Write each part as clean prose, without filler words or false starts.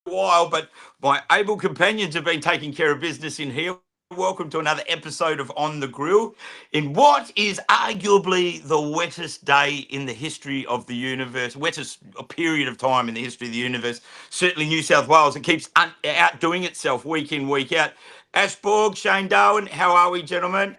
while, but my able companions have been taking care of business in here. Welcome to another episode of On the Grill in what is arguably the wettest day in the history of the universe, wettest period of time in the history of the universe. Certainly New South Wales. It keeps outdoing itself week in, week out. Ash Borg, Shane Darwin, how are we, gentlemen?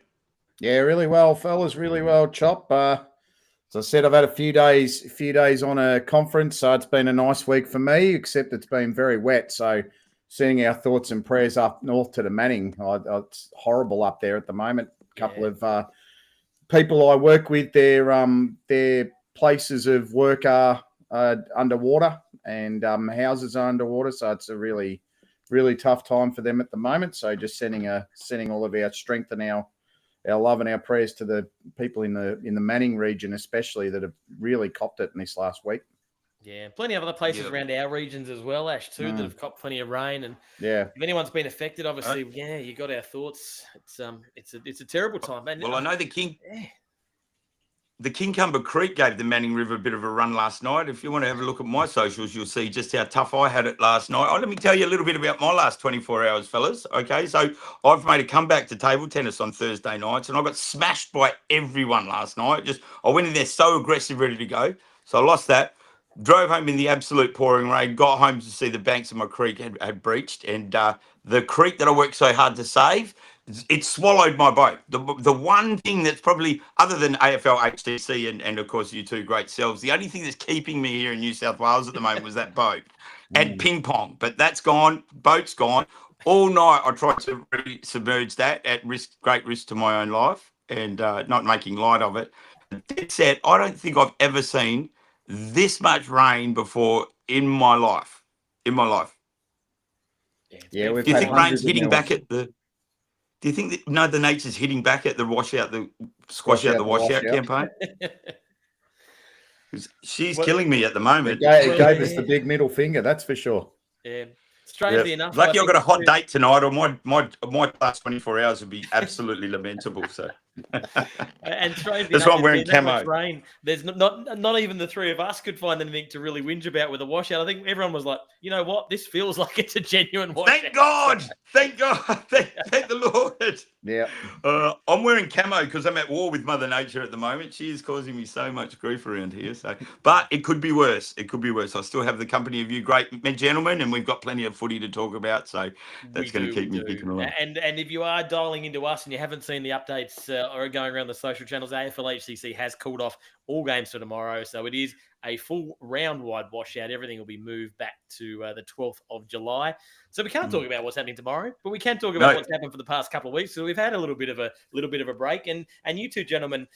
Yeah, really well, fellas. Really well, Chop. As I said, I've had a few days on a conference, so it's been a nice week for me, except it's been very wet. So sending our thoughts and prayers up north to the Manning. It's horrible up there at the moment. A couple of people I work with, their places of work are underwater and houses are underwater. So it's a really, really tough time for them at the moment. So just sending all of our strength and our love and our prayers to the people in the Manning region, especially, that have really copped it in this last week. Yeah, plenty of other places around our regions as well, Ash, too, that have copped plenty of rain. And if anyone's been affected, obviously, you got our thoughts. It's a terrible time. And well, I know the Kincumber Creek gave the Manning River a bit of a run last night. If you want to have a look at my socials, you'll see just how tough I had it last night. Let me tell you a little bit about my last 24 hours, fellas. Okay, so I've made a comeback to table tennis on Thursday nights, and I got smashed by everyone last night. I went in there so aggressive, ready to go. So I lost that. Drove home in the absolute pouring rain, got home to see the banks of my creek had breached, and the creek that I worked so hard to save, it swallowed my boat. The one thing that's probably, other than AFL HCC and of course you two great selves, the only thing that's keeping me here in New South Wales at the moment was that boat and ping pong. But that's gone. Boat's gone. All night I tried to submerge that at great risk to my own life, and not making light of it. That said, I don't think I've ever seen this much rain before in my life. Yeah, do you think rain's hitting back at the? Do you think that the nature's hitting back at the washout, the squash out the washout campaign? She's killing me at the moment. It gave us the big middle finger, that's for sure. Yeah. Strangely enough, lucky I've got a hot date tonight, or my last 24 hours would be absolutely lamentable. So, and strangely that's enough, why I'm wearing camo. Rain. There's not even the three of us could find anything to really whinge about with a washout. I think everyone was like, you know what, this feels like it's a genuine washout. Thank God, thank the Lord. Yeah. I'm wearing camo because I'm at war with Mother Nature at the moment. She is causing me so much grief around here. So, but it could be worse. I still have the company of you great gentlemen, and we've got plenty of footy to talk about. So that's going to keep me kicking along. And if you are dialing into us and you haven't seen the updates or going around the social channels, AFL HCC has called off all games for tomorrow. So it is a full round-wide washout. Everything will be moved back to the 12th of July. So we can't talk about what's happening tomorrow, but we can talk about what's happened for the past couple of weeks. So we've had a little bit of a break, and you two gentlemen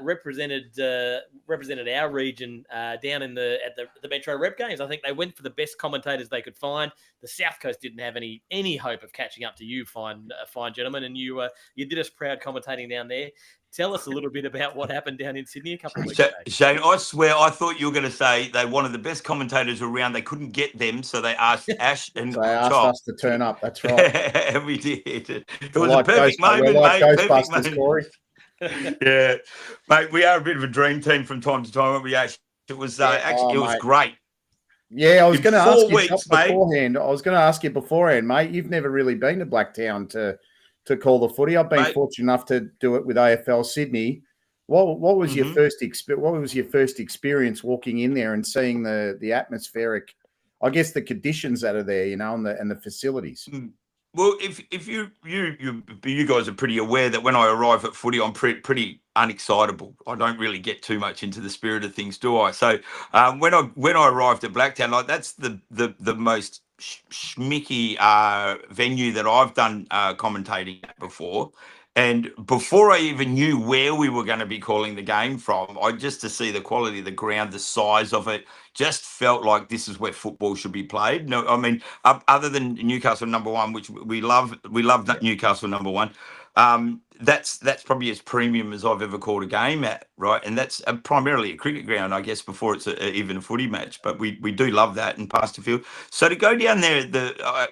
represented our region down at the Metro Rep Games. I think they went for the best commentators they could find. The South Coast didn't have any hope of catching up to you, fine gentlemen, and you did us proud commentating down there. Tell us a little bit about what happened down in Sydney a couple of weeks ago. Shane, I swear I thought you were going to say they wanted the best commentators around. They couldn't get them, so they asked Ash and so they asked us to turn up. That's right. And we did. It was a perfect moment, mate. Perfect moment. Yeah, mate, we are a bit of a dream team from time to time, aren't we, Ash? It was it was great. Yeah, I was going to ask you beforehand. I was going to ask you beforehand, mate. You've never really been to Blacktown to call the footy. I've been fortunate enough to do it with AFL Sydney. What was your first experience walking in there and seeing the atmospheric, I guess, the conditions that are there, and the facilities? Well, if you guys are pretty aware that when I arrive at footy, I'm pretty unexcitable. I don't really get too much into the spirit of things, do I? So when I arrived at Blacktown, like that's the most schmicky venue that I've done commentating at before. And before I even knew where we were going to be calling the game from, just to see the quality of the ground, the size of it, just felt like this is where football should be played. No, I mean, other than Newcastle number one, which we love Newcastle number one. That's probably as premium as I've ever called a game at, right? And that's primarily a cricket ground, I guess, before it's even a footy match. But we do love that in Pasterfield. So to go down there,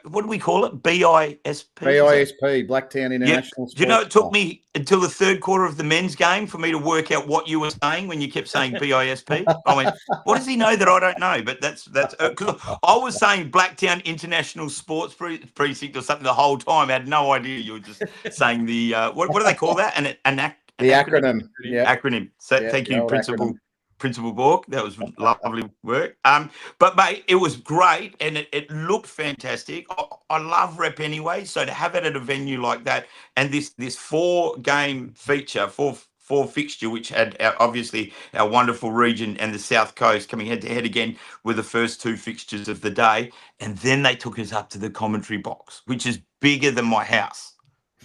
what do we call it? BISP? BISP, Blacktown International Sports. Do you know, it took Club. me until the third quarter of the men's game for me to work out what you were saying when you kept saying BISP. I went, what does he know that I don't know? But that's because I was saying Blacktown International Sports Precinct or something the whole time. I had no idea you were just saying the what do they call that? The acronym. Yeah. Acronym. So Yeah, thank the you, old Principal. acronym. Principal Bork. That was lovely work. But mate, it was great and it looked fantastic. I love rep anyway, so to have it at a venue like that and this 4-game feature, four fixture, which had obviously our wonderful region and the South Coast coming head to head again with the first 2 fixtures of the day, and then they took us up to the commentary box, which is bigger than my house,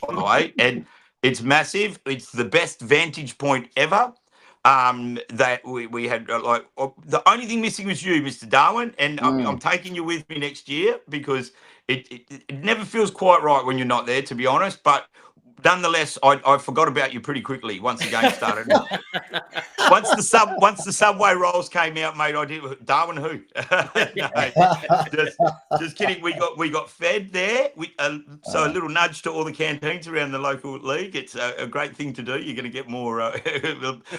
by the way, and it's massive. It's the best vantage point ever. That we had the only thing missing was you, Mr. Darwin, and I'm taking you with me next year because it never feels quite right when you're not there, to be honest. But nonetheless, I forgot about you pretty quickly once the game started. once the subway rolls came out, mate, I did. Darwin who? No, just kidding. We got fed there. So a little nudge to all the canteens around the local league. It's a great thing to do. You're going to get more,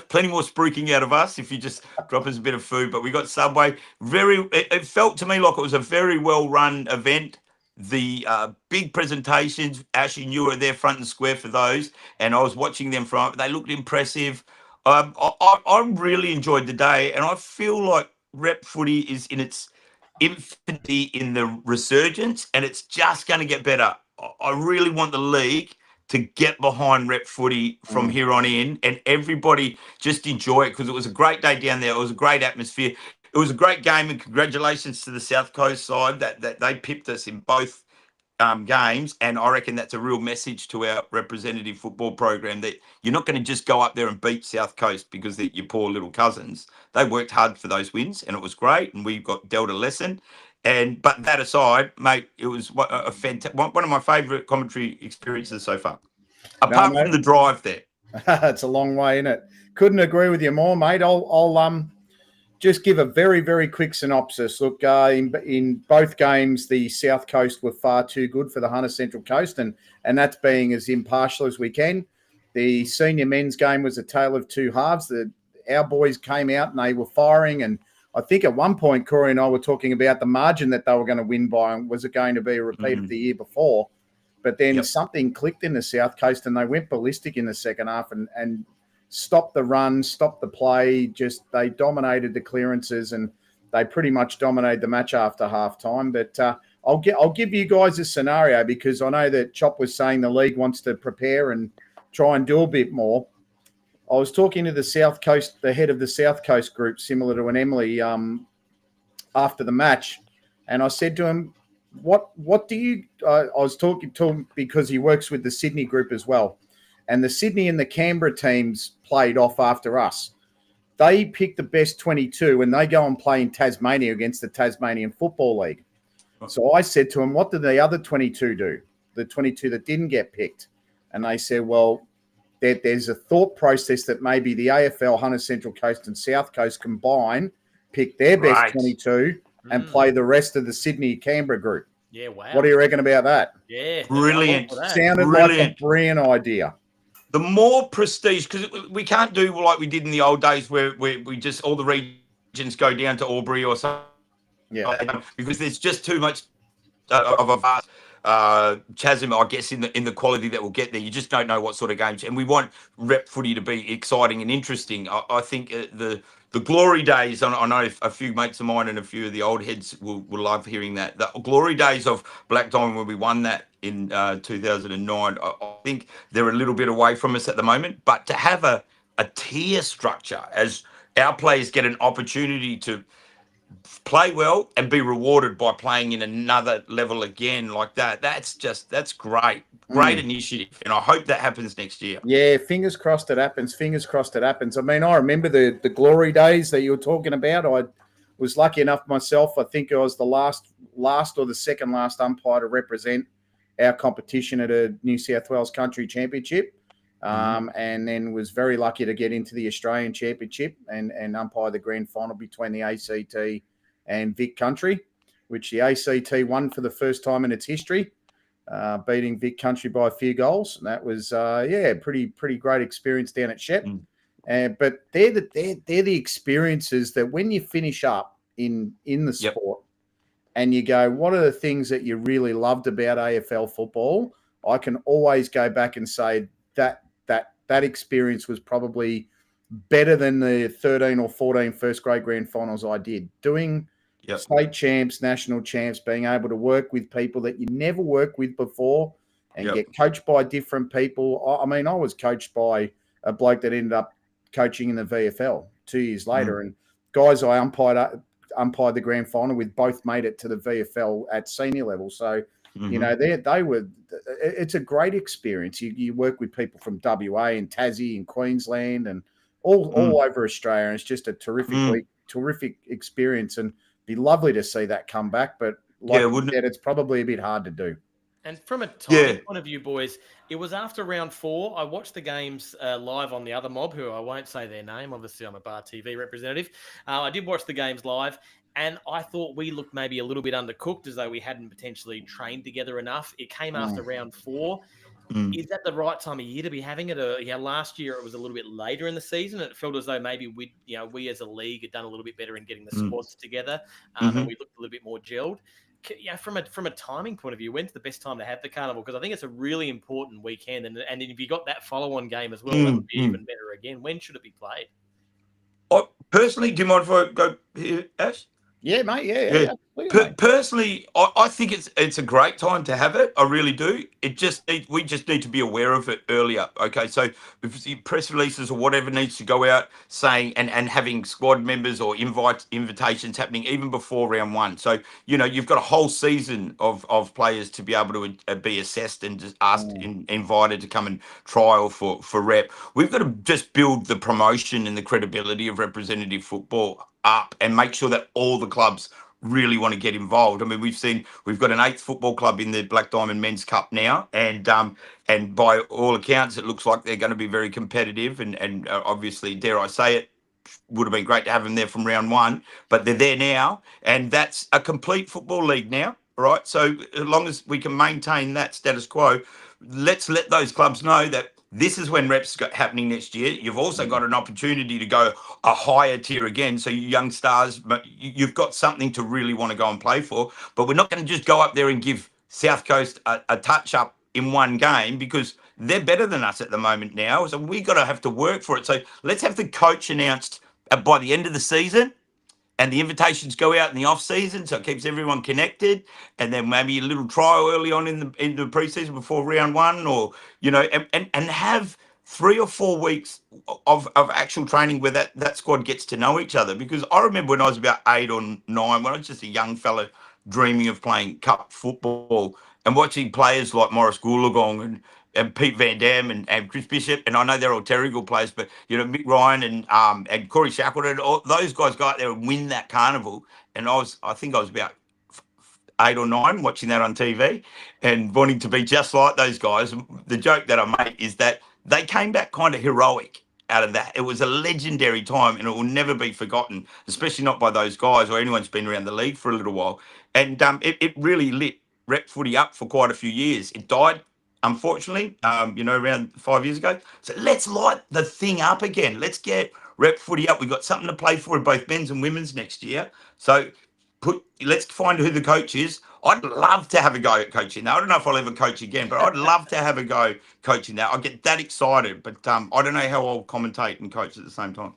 plenty more spruiking out of us if you just drop us a bit of food. But we got Subway. It felt to me like it was a very well run event. The big presentations, Ashley and you were there front and square for those, and I was watching them from. They looked impressive. I really enjoyed the day, and I feel like rep footy is in its infancy in the resurgence, and it's just going to get better. I really want the league to get behind rep footy from here on in, and everybody just enjoy it because it was a great day down there. It was a great atmosphere. It was a great game, and congratulations to the South Coast side that they pipped us in both games. And I reckon that's a real message to our representative football program that you're not going to just go up there and beat South Coast because they're your poor little cousins. They worked hard for those wins, and it was great, and we got dealt a lesson. But that aside, mate, it was one of my favourite commentary experiences so far, apart from the drive there. It's a long way, isn't it? Couldn't agree with you more, mate. I'll just give a very, very quick synopsis. Look, in both games, the South Coast were far too good for the Hunter Central Coast, and that's being as impartial as we can. The senior men's game was a tale of two halves. Our boys came out and they were firing, and I think at one point, Corey and I were talking about the margin that they were going to win by, and was it going to be a repeat of the year before? But then something clicked in the South Coast, and they went ballistic in the second half and stopped the run, stopped the play. Just they dominated the clearances, and they pretty much dominated the match after half time. But I'll give you guys a scenario because I know that Chop was saying the league wants to prepare and try and do a bit more. I was talking to the South Coast, the head of the South Coast group, similar to an Emily, after the match, and I said to him, "What do you?" I was talking to him because he works with the Sydney group as well, and the Sydney and the Canberra teams played off after us. They pick the best 22 and they go and play in Tasmania against the Tasmanian Football League. So I said to him, "What did the other 22 do? The 22 that didn't get picked?" And they said, "Well, there's a thought process that maybe the AFL, Hunter Central Coast and South Coast combine, pick their best 22 and play the rest of the Sydney-Canberra group." Yeah, wow. What do you reckon about that? Yeah. Brilliant. Sounded like a brilliant idea. The more prestige, because we can't do like we did in the old days where we just, all the regions go down to Albury or something. Yeah. Because there's just too much of a vast chasm, I guess, in the quality that we'll get there. You just don't know what sort of games, and we want rep footy to be exciting and interesting. I think the glory days, I know a few mates of mine and a few of the old heads will love hearing that. The glory days of Black Diamond when we won that in 2009, I think they're a little bit away from us at the moment. But to have a tier structure as our players get an opportunity to play well and be rewarded by playing in another level again like that's great. Great initiative, and I hope that happens next year. Yeah, fingers crossed it happens. Fingers crossed it happens. I mean, I remember the glory days that you were talking about. I was lucky enough myself. I think I was the last or the second last umpire to represent our competition at a New South Wales Country Championship. And then was very lucky to get into the Australian Championship and umpire the grand final between the ACT and Vic Country, which the ACT won for the first time in its history, beating Vic Country by a few goals. And that was, pretty great experience down at Shep. But they're the experiences that when you finish up in the sport and you go, what are the things that you really loved about AFL football? I can always go back and say that experience was probably better than the 13 or 14 first grade grand finals I did. Doing state champs, national champs, being able to work with people that you never worked with before and get coached by different people. I mean, I was coached by a bloke that ended up coaching in the VFL 2 years later. And guys I umpired the grand final with both made it to the VFL at senior level. So, you know, it's a great experience. You work with people from WA and Tassie and Queensland and all over Australia. And it's just a terrific experience, and be lovely to see that come back. But like you said, it's probably a bit hard to do. And from a time point of view, boys, it was after round 4. I watched the games live on the other mob, who I won't say their name. Obviously, I'm a Bar TV representative. I did watch the games live, and I thought we looked maybe a little bit undercooked, as though we hadn't potentially trained together enough. It came after round 4. Is that the right time of year to be having it? Last year it was a little bit later in the season. It felt as though maybe we as a league had done a little bit better in getting the squads together, and we looked a little bit more gelled. From a timing point of view, when's the best time to have the carnival? Because I think it's a really important weekend, and if you got that follow-on game as well, that would be even better again. When should it be played? Personally, do you mind if I go here, Ash? Yeah, mate. Yeah. Personally, I think it's a great time to have it. I really do. We just need to be aware of it earlier. Okay, so if the press releases or whatever needs to go out saying and having squad members or invitations happening even before round 1. So you've got a whole season of players to be able to be assessed and just asked invited to come and trial for rep. We've got to just build the promotion and the credibility of representative football up and make sure that all the clubs really want to get involved. I mean, we've got an 8th football club in the Black Diamond Men's Cup now, and by all accounts, it looks like they're going to be very competitive. And obviously, dare I say it, would have been great to have them there from round 1, but they're there now, and that's a complete football league now, right? So as long as we can maintain that status quo, let's let those clubs know that this is when reps happening next year. You've also got an opportunity to go a higher tier again. So you young stars, but you've got something to really want to go and play for. But we're not going to just go up there and give South Coast a touch up in one game, because they're better than us at the moment now. So we got to have to work for it. So let's have the coach announced by the end of the season, and the invitations go out in the off season, so it keeps everyone connected. And then maybe a little trial early on in the preseason before round 1, or and have 3 or 4 weeks of actual training where that squad gets to know each other. Because I remember when I was about 8 or 9, when I was just a young fella dreaming of playing cup football and watching players like Maurice Goolagong and Pete Van Dam and Chris Bishop, and I know they're all Terrigal players, but Mick Ryan and Corey Shackleton, all those guys go out there and win that carnival. And I think I was about 8 or 9 watching that on TV and wanting to be just like those guys. The joke that I make is that they came back kind of heroic out of that. It was a legendary time, and it will never be forgotten, especially not by those guys or anyone who's been around the league for a little while. And it really lit rep footy up for quite a few years. It died, unfortunately, around 5 years ago. So let's light the thing up again. Let's get rep footy up. We've got something to play for in both men's and women's next year. So let's find who the coach is. I'd love to have a go at coaching that. I don't know if I'll ever coach again, but I'd love to have a go coaching that. I get that excited, but I don't know how I'll commentate and coach at the same time.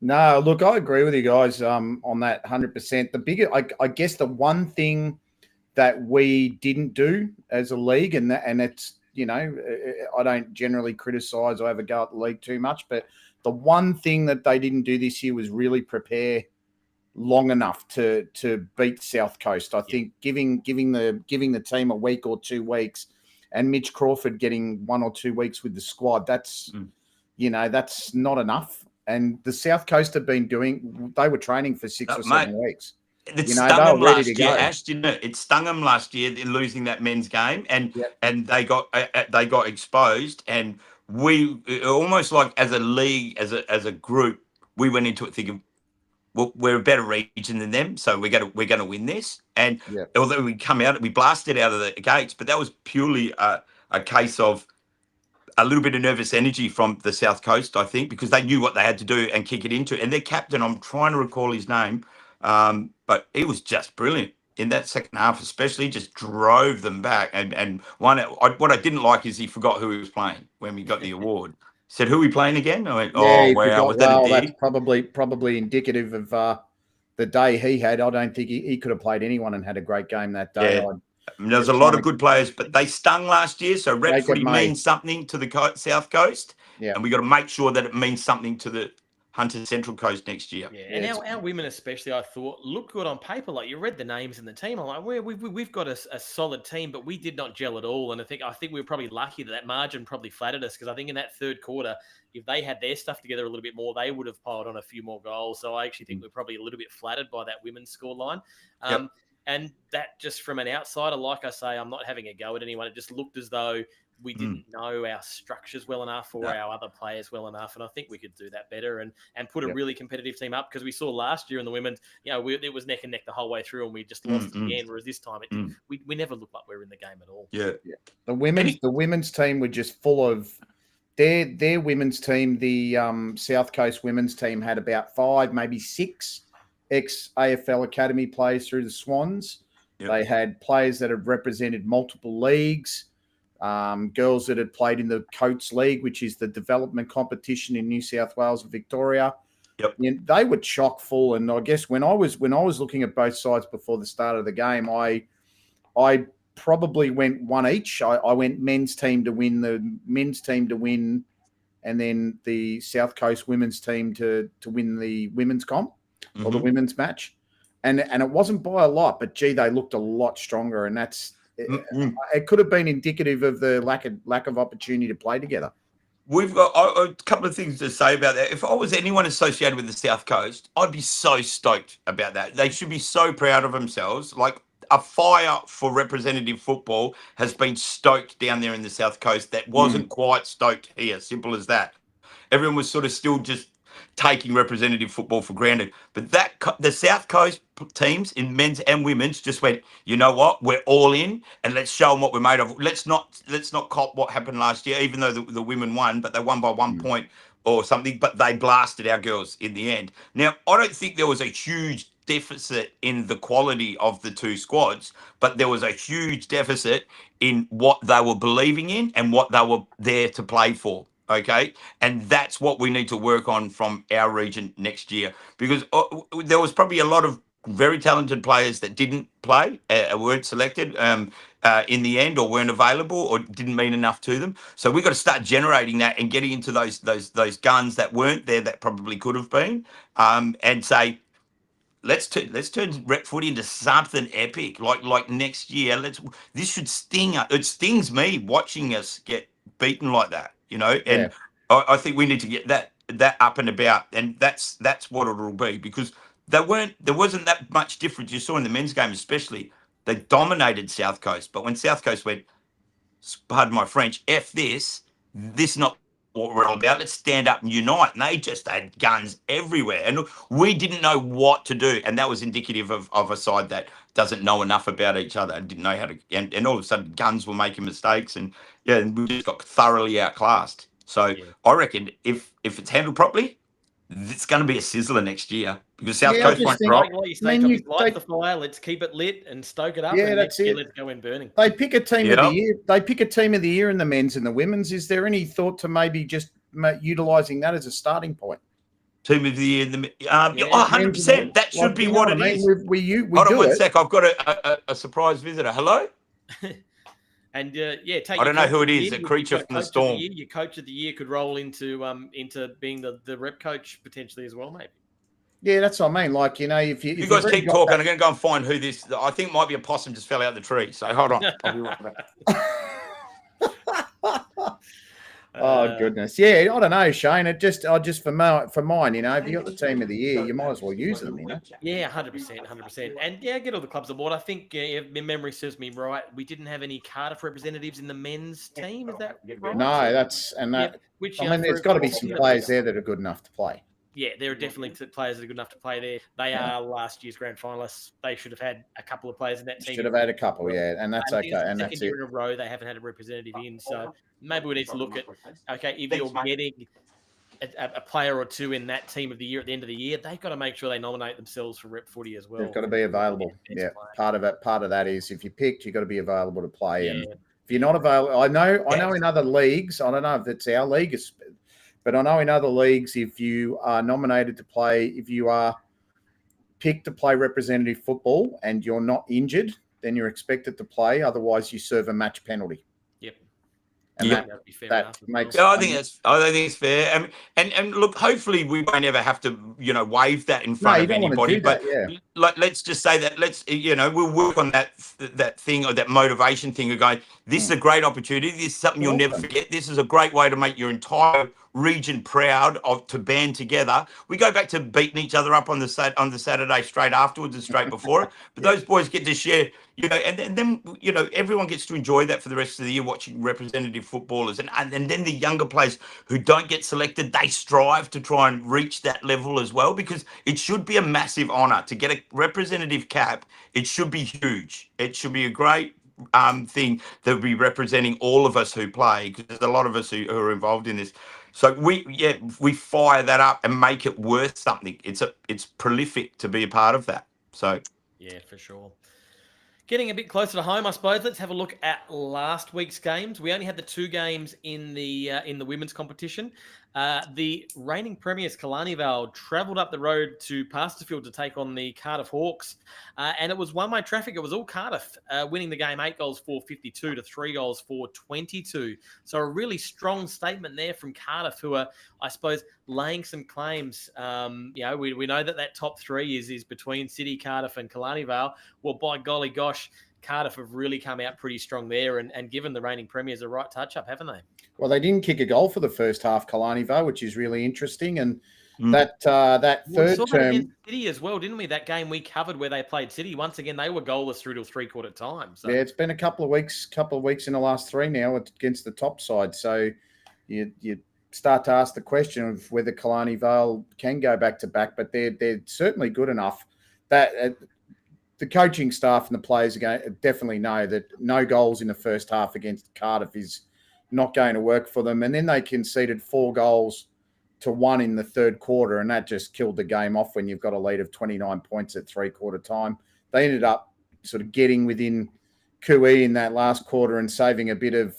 No, look, I agree with you guys on that 100%. I guess the one thing that we didn't do as a league, and it's, I don't generally criticize or have a go at the league too much, but the one thing that they didn't do this year was really prepare long enough to beat South Coast. I think giving the team a week or 2 weeks, and Mitch Crawford getting 1 or 2 weeks with the squad, that's not enough. And the South Coast have been they were training for 6 or 7 weeks. It You know, stung they them were ready last to year, go. Ash, didn't it? It stung them last year in losing that men's game, and Yep. they got exposed, and we almost like as a league, as a group, we went into it thinking, well, we're a better region than them, so we're gonna win this. And Yep. although we blasted out of the gates, but that was purely a case of a little bit of nervous energy from the South Coast, I think, because they knew what they had to do and kick it into. And their captain, I'm trying to recall his name, but he was just brilliant in that second half, especially just drove them back. And what I didn't like is he forgot who he was playing when we got the award. Said, "Who are we playing again?" I went, Yeah, "Oh he wow, forgot. was that a Well, that's dig?" probably indicative of the day he had. I don't think he could have played anyone and had a great game that day. Yeah. There's a Just lot trying of good players, but they stung last year. So rep Jacob footy May. means something to the South Coast, Yeah. and we got to make sure that it means something to the Hunter Central Coast next year. Yeah, and our women especially, I thought, looked good on paper. Like, you read the names in the team, I'm like, we've got a solid team, but we did not gel at all. And I think we were probably lucky that margin probably flattered us, because I think in that third quarter, if they had their stuff together a little bit more, they would have piled on a few more goals. So I actually think we're probably a little bit flattered by that women's scoreline. Yep. And that, just from an outsider, like I say, I'm not having a go at anyone. It just looked as though we didn't know our structures well enough, or our other players well enough. And I think we could do that better and put a really competitive team up, because we saw last year in the women's, it was neck and neck the whole way through, and we just lost again. Whereas this time, we never looked like we were in the game at all. Yeah. The women's team were just full of their women's team. The South Coast women's team had about 5, maybe 6 ex-AFL Academy players through the Swans. Yep. They had players that had represented multiple leagues, girls that had played in the Coates League, which is the development competition in New South Wales and Victoria. Yep. And they were chock full. And I guess when I was looking at both sides before the start of the game, I probably went one each. I went men's team to win, and then the South Coast women's team to win the women's comp or the women's match. And it wasn't by a lot, but gee, they looked a lot stronger. And that's it could have been indicative of the lack of opportunity to play together. We've got a couple of things to say about that. If I was anyone associated with the South Coast, I'd be so stoked about that. They should be so proud of themselves. Like, a fire for representative football has been stoked down there in the South Coast that wasn't quite stoked here. Simple as that. Everyone was sort of still just taking representative football for granted. But the South Coast teams in men's and women's just went, you know what, we're all in, and let's show them what we're made of. Let's not cop what happened last year, even though the women won, but they won by 1 point or something, but they blasted our girls in the end. Now, I don't think there was a huge deficit in the quality of the two squads, but there was a huge deficit in what they were believing in and what they were there to play for. Okay. And that's what we need to work on from our region next year, because there was probably a lot of very talented players that didn't play, weren't selected in the end, or weren't available, or didn't mean enough to them. So we've got to start generating that and getting into those guns that weren't there that probably could have been, and say, let's turn rep footy into something epic. Like next year, this should sting. It stings me watching us get beaten like that, and I think we need to get that up and about, and that's what it'll be, because there wasn't that much difference. You saw in the men's game especially, they dominated South Coast, but when South Coast went, pardon my French, F this not what we're all about, let's stand up and unite, and they just had guns everywhere, and we didn't know what to do, and that was indicative of a side that doesn't know enough about each other and didn't know how to, and all of a sudden guns were making mistakes, and we just got thoroughly outclassed. So I reckon if it's handled properly, it's going to be a sizzler next year, because South Coast won't drop. Like you say, light the fire. Let's keep it lit and stoke it up. Yeah, and that's it. Let's go in burning. They pick a team of the year. They pick a team of the year in the men's and the women's. Is there any thought to maybe just utilising that as a starting point? Team of the year in the 100%. That should be what it is. Hold on one sec. I've got a surprise visitor. Hello. And take. I don't know who it is. A creature from the storm. Your coach of the year could roll into being the rep coach potentially as well, maybe. Yeah, that's what I mean. Like, if you guys keep talking, I'm going to go and find who this. I think it might be a possum just fell out of the tree. So hold on. I'll be right back. Oh goodness, yeah. I don't know, Shane. It just for mine, you know, if you got the team of the year, you might as well use them, you know. Yeah, 100%. And yeah, get all the clubs aboard. I think if my memory serves me right, we didn't have any Cardiff representatives in the men's team. Is that right? No, Which I mean, there's got to be some players there that are good enough to play. Yeah, there are definitely players that are good enough to play there. They are last year's grand finalists. They should have had a couple of players in that team. Should have had a couple, yeah, and that's okay. And that's it. Second year in a row, they haven't had a representative in. So maybe we need to look at, okay, if you're getting a player or two in that team of the year at the end of the year, they've got to make sure they nominate themselves for rep footy as well. They've got to be available. Yeah, part of that is if you picked, you've got to be available to play. Yeah. And if you're not available, I know in other leagues, I don't know if it's our league, but I know in other leagues, if you are nominated to play, if you are picked to play representative football and you're not injured, then you're expected to play. Otherwise, you serve a match penalty. Yep. And that makes. Yeah, I think it's fair. And look, hopefully we won't ever have to, waive that in front of anybody. But let's just say that we'll work on that thing or that motivation thing of going, this is a great opportunity. This is something you'll never forget. This is a great way to make your entire region proud to band together. We go back to beating each other up on the Saturday straight afterwards and straight before it. But those boys get to share, and then everyone gets to enjoy that for the rest of the year, watching representative footballers. And then the younger players who don't get selected, they strive to try and reach that level as well, because it should be a massive honour to get a representative cap. It should be huge. It should be a great thing that will be representing all of us who play, because there's a lot of us who are involved in this. So we fire that up and make it worth something. It's prolific to be a part of that. So yeah, for sure. Getting a bit closer to home, I suppose. Let's have a look at last week's games. We only had the 2 games in the women's competition. The reigning premiers, Killarney Vale, travelled up the road to Pasterfield to take on the Cardiff Hawks, and it was one-way traffic. It was all Cardiff winning the game 8 goals for 52 to 3 goals for 22. So a really strong statement there from Cardiff, who are, I suppose, laying some claims. We know that top 3 is between City, Cardiff, and Killarney Vale. Well, by golly gosh, Cardiff have really come out pretty strong there and given the reigning premiers a right touch-up, haven't they? Well, they didn't kick a goal for the first half, Killarney Vale, which is really interesting. And that third term... City as well, didn't we? That game we covered where they played City. Once again, they were goalless through till 3/4 time. So. Yeah, it's been a couple of weeks in the last 3 now against the top side. So you start to ask the question of whether Killarney Vale can go back-to-back, but they're certainly good enough that... the coaching staff and the players definitely know that no goals in the first half against Cardiff is not going to work for them. And then they conceded 4 goals to 1 in the third quarter, and that just killed the game off when you've got a lead of 29 points at 3/4 time. They ended up sort of getting within QE in that last quarter and saving a bit of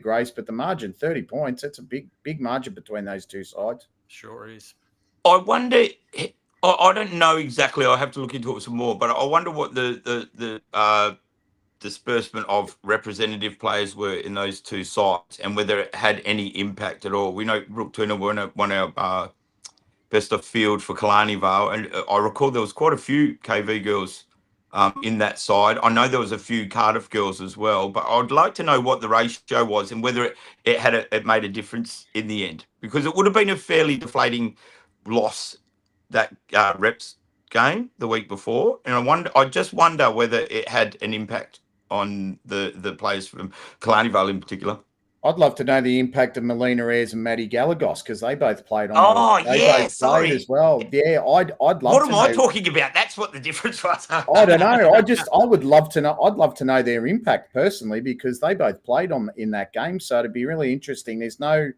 grace. But the margin, 30 points, that's a big margin between those 2 sides. Sure is. I wonder... I don't know exactly. I'll have to look into it some more, but I wonder what the disbursement of representative players were in those 2 sides and whether it had any impact at all. We know Brooke Turner won our best of field for Killarney Vale, and I recall there was quite a few KV girls in that side. I know there was a few Cardiff girls as well, but I'd like to know what the ratio was and whether it made a difference in the end, because it would have been a fairly deflating loss, that reps game the week before, and I just wonder whether it had an impact on the players from Killarney Vale in particular. I'd love to know the impact of Melina Ayres and Maddie Galagos, because they both played on. Sorry. As well. Yeah, I'd love. What am I talking about? That's what the difference was. I don't know. I would love to know. I'd love to know their impact personally, because they both played in that game. So it'd be really interesting. There's no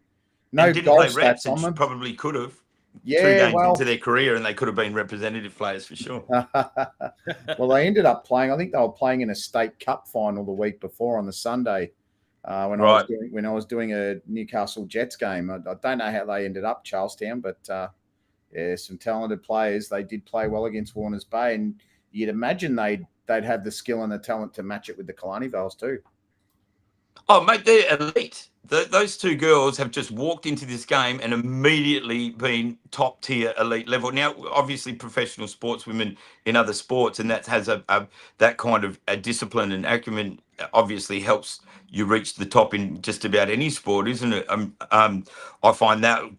goal stats on them. Probably could have. 2 games into their career, and they could have been representative players for sure. Well, they ended up playing. I think they were playing in a state cup final the week before on the Sunday when I was doing a Newcastle Jets game. I don't know how they ended up Charlestown, but some talented players. They did play well against Warners Bay, and you'd imagine they'd have the skill and the talent to match it with the Killarney Vales too. Oh, mate, they're elite. Those two girls have just walked into this game and immediately been top tier elite level. Now, obviously, professional sportswomen in other sports, and that has a that kind of a discipline and acumen. Obviously, helps you reach the top in just about any sport, isn't it? I find that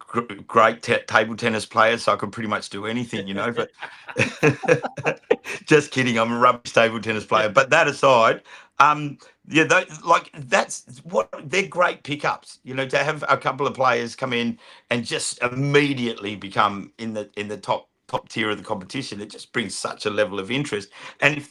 great table tennis player, so I can pretty much do anything, you know. But just kidding, I'm a rubbish table tennis player. But that aside. Yeah, that's what they're great pickups. You know, to have a couple of players come in and just immediately become in the top tier of the competition, it just brings such a level of interest. And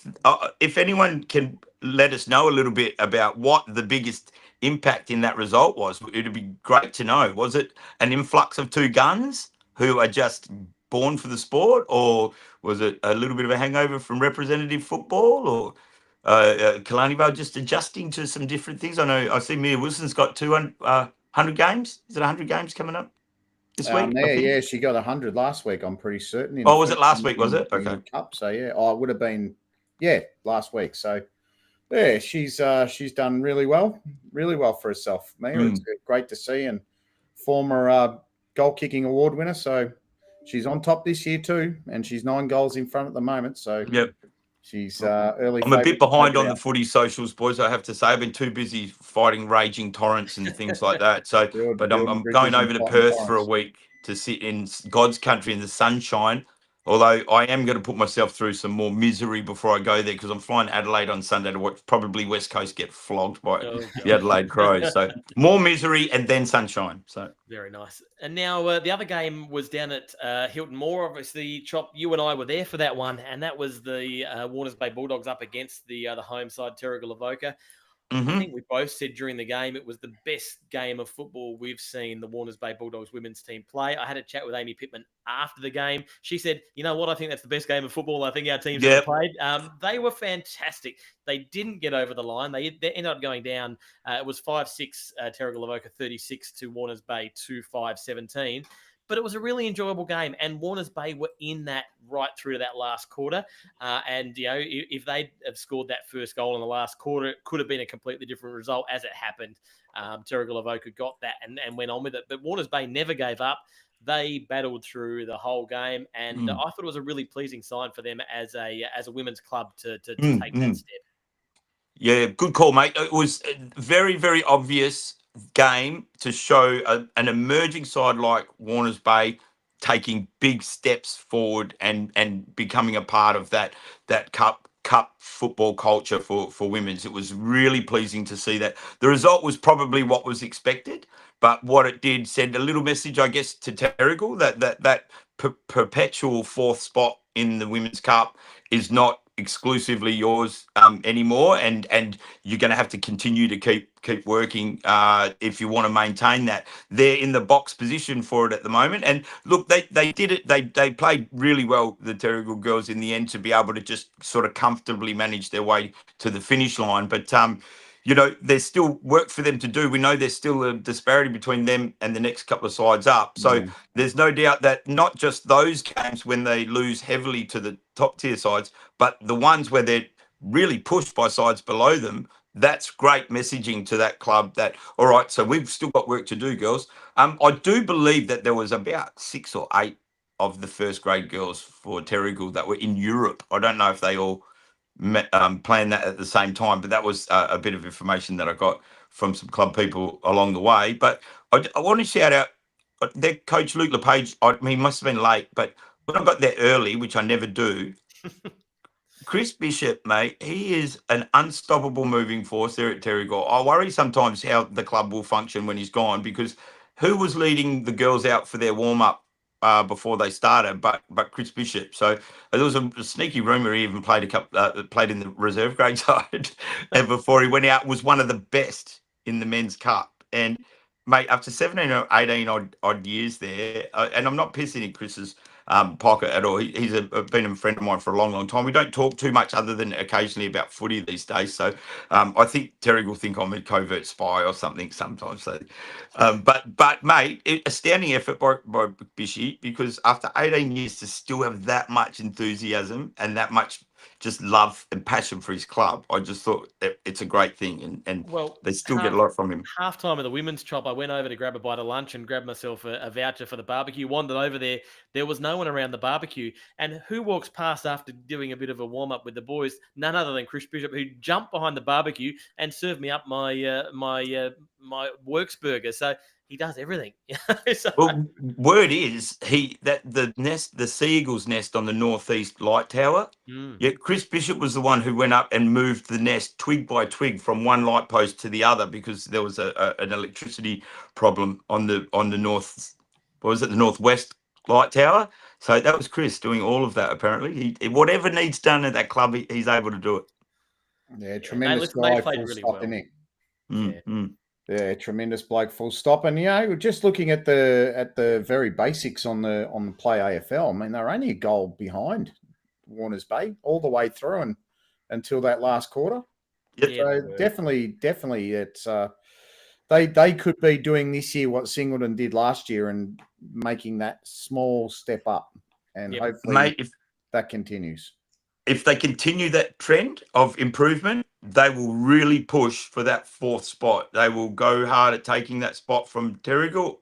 if anyone can let us know a little bit about what the biggest impact in that result was, it'd be great to know. Was it an influx of two guns who are just born for the sport, or was it a little bit of a hangover from representative football, or Kalani Vale just adjusting to some different things? I know I see Mia Wilson's got 100 games. Is it 100 games coming up this week? I think. Yeah, she got 100 last week, I'm pretty certain. Oh, was it last week, was it? In Okay. the Cup. So, yeah, it would have been, last week. So, yeah, she's done really well for herself, Mia. It's great to see, and former goal kicking award winner. So, she's on top this year too, and she's 9 goals in front at the moment. So, yep. She's early. I'm a bit behind on the footy socials, boys. I have to say, I've been too busy fighting raging torrents and things like that. So, but I'm going over to Perth for a week to sit in God's country in the sunshine. Although I am going to put myself through some more misery before I go there, because I'm flying Adelaide on Sunday to watch probably West Coast get flogged by the Adelaide Crows. So more misery and then sunshine. So very nice. And now the other game was down at Hilton Moor. Obviously, Chop, you and I were there for that one, and that was the Warners Bay Bulldogs up against the home side, Terrigal Avoca. I think we both said during the game it was the best game of football we've seen the Warners Bay Bulldogs women's team play. I had a chat with Amy Pittman after the game. She said, you know what, I think that's the best game of football I think our team's ever played. They were fantastic. They didn't get over the line. They ended up going down. It was 5-6, Terrigal Avoca 36 to Warners Bay 2-5-17. But it was a really enjoyable game, and Warners Bay were in that right through to that last quarter. And, you know, if they'd have scored that first goal in the last quarter, it could have been a completely different result. As it happened, Terrigal Avoca got that and went on with it. But Warners Bay never gave up. They battled through the whole game, and I thought it was a really pleasing sign for them as a women's club to take that step. Yeah, good call, mate. It was very, very obvious game to show an emerging side like Warners Bay taking big steps forward and becoming a part of that cup football culture for women's. It was really pleasing to see that. The result was probably what was expected, but what it did send a little message, I guess, to Terrigal that perpetual fourth spot in the Women's Cup is not exclusively yours anymore, and you're going to have to continue to keep working if you want to maintain that. They're in the box position for it at the moment, and look, they did it. They played really well, the Terrigal girls, in the end, to be able to just sort of comfortably manage their way to the finish line. But you know, there's still work for them to do. We know there's still a disparity between them and the next couple of sides up. So there's no doubt that not just those games when they lose heavily to the top tier sides, but the ones where they're really pushed by sides below them, that's great messaging to that club that, all right, so we've still got work to do, girls. I do believe that there was about 6 or 8 of the first grade girls for Terrigal that were in Europe. I don't know if they all plan that at the same time, but that was a bit of information that I got from some club people along the way. But I want to shout out their coach, Luke LePage. I mean, he must have been late, but when I got there early, which I never do, Chris Bishop, mate, he is an unstoppable moving force there at Terrigal. I worry sometimes how the club will function when he's gone, because who was leading the girls out for their warm-up before they started, but Chris Bishop. So there was a sneaky rumor he even played played in the reserve grade side, and before he went out was one of the best in the men's cup. And mate, after 17 or 18 odd years there, and I'm not pissing in Chris's pocket at all. He's been a friend of mine for a long time. We don't talk too much other than occasionally about footy these days. So I think Terry will think I'm a covert spy or something sometimes. So, but mate, astounding effort by Bishy, because after 18 years to still have that much enthusiasm and that much just love and passion for his club. I just thought it's a great thing, and Well, they still get a lot from him. Half time of the women's chop, I went over to grab a bite of lunch and grabbed myself a voucher for the barbecue. Wandered over there. There was no one around the barbecue. And who walks past after doing a bit of a warm up with the boys? None other than Chris Bishop, who jumped behind the barbecue and served me up my works burger. So he does everything. So, Well, word is the Sea Eagle's nest on the northeast light tower. Yeah, Chris Bishop was the one who went up and moved the nest twig by twig from one light post to the other because there was an electricity problem on the north. What was it? The northwest light tower. So that was Chris doing all of that. Apparently, whatever needs done at that club, he's able to do it. Yeah, tremendous guy. They played really well. Yeah, tremendous bloke, full stop. And just looking at the very basics on the play AFL, I mean, they're only a goal behind Warners Bay all the way through and until that last quarter. Yep. So definitely it's they could be doing this year what Singleton did last year and making that small step up. And hopefully that continues. If they continue that trend of improvement, they will really push for that fourth spot. They will go hard at taking that spot from Terrigal,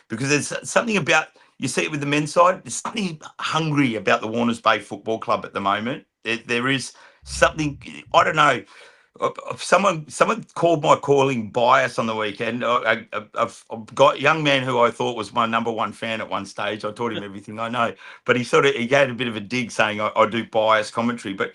because there's something about, you see it with the men's side, there's something hungry about the Warners Bay Football Club at the moment. There is something, I don't know. Someone called my calling bias on the weekend. I've got a young man who I thought was my number one fan at one stage. I taught him everything I know, but he gave a bit of a dig saying I do bias commentary. But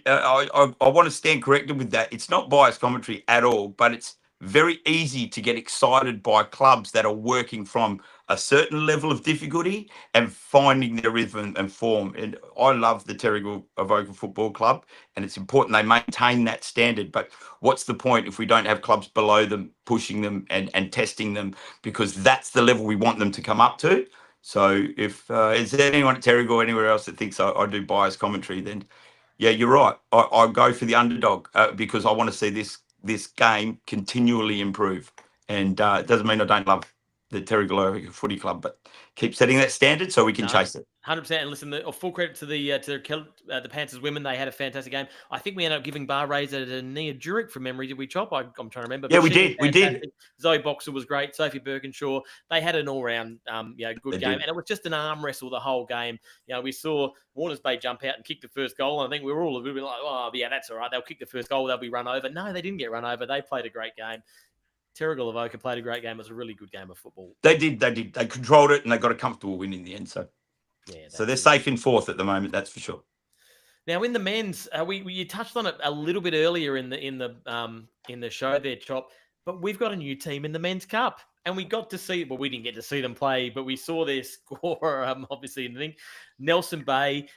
I want to stand corrected with that. It's not bias commentary at all, but it's very easy to get excited by clubs that are working from a certain level of difficulty and finding their rhythm and form. And I love the Terrigal Avoca Football Club, and it's important they maintain that standard. But what's the point if we don't have clubs below them pushing them and testing them, because that's the level we want them to come up to. So if is there anyone at Terrigal or anywhere else that thinks I do bias commentary, then yeah, you're right. I go for the underdog because I want to see this game continually improve. And it doesn't mean I don't love the Terrigal Footy Club, but keep setting that standard so we can chase it. 100%. And listen, full credit to the Panthers women. They had a fantastic game. I think we ended up giving bar raiser to Nia Jurek from memory. Did we chop? I'm trying to remember. Yeah, we did. Zoe Boxer was great. Sophie Birkinshaw. They had an all-round, good game. And it was just an arm wrestle the whole game. We saw Warners Bay jump out and kick the first goal. And I think we were all a little bit like, oh, yeah, that's all right. They'll kick the first goal. They'll be run over. No, they didn't get run over. They played a great game. Terrigal Avoca played a great game. It was a really good game of football. They did. They controlled it and they got a comfortable win in the end. So, so they're safe in fourth at the moment. That's for sure. Now in the men's, you touched on it a little bit earlier in the show there, Chop. But we've got a new team in the men's cup, and we got to see. Well, we didn't get to see them play, but we saw their score. Obviously, in the thing, Nelson Bay.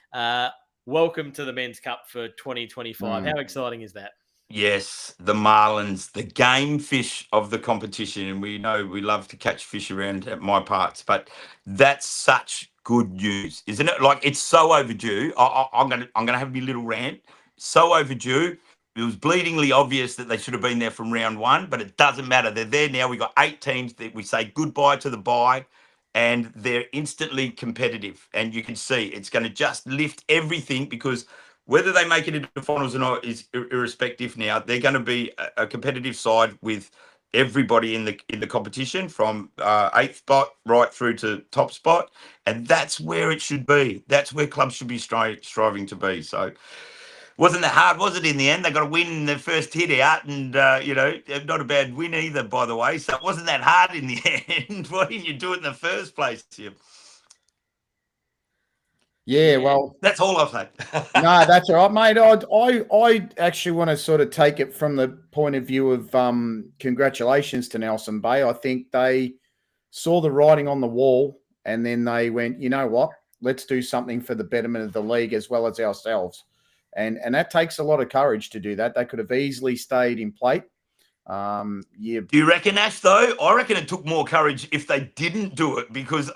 Welcome to the men's cup for 2025. How exciting is that? Yes, the marlins, the game fish of the competition. And we know we love to catch fish around at my parts, but that's such good news, isn't it? Like, it's so overdue. I'm gonna have my little rant. So overdue. It was bleedingly obvious that they should have been there from round one, but it doesn't matter. They're there now. We've got 8 teams that we say goodbye to the bye, and they're instantly competitive. And you can see it's going to just lift everything, because whether they make it into the finals or not is irrespective now. They're going to be a competitive side with everybody in the competition, from 8th spot right through to top spot. And that's where it should be. That's where clubs should be striving to be. So wasn't that hard, was it, in the end? They got to win the first hit out, and, not a bad win either, by the way. So it wasn't that hard in the end. Why didn't you do it in the first place, Tim? Yeah, well, that's all I've said. No, that's all right, mate. I actually want to sort of take it from the point of view of congratulations to Nelson Bay. I think they saw the writing on the wall, and then they went, you know what, let's do something for the betterment of the league as well as ourselves. And that takes a lot of courage to do that. They could have easily stayed in plate. Do you reckon, Ash, though? I reckon it took more courage if they didn't do it, because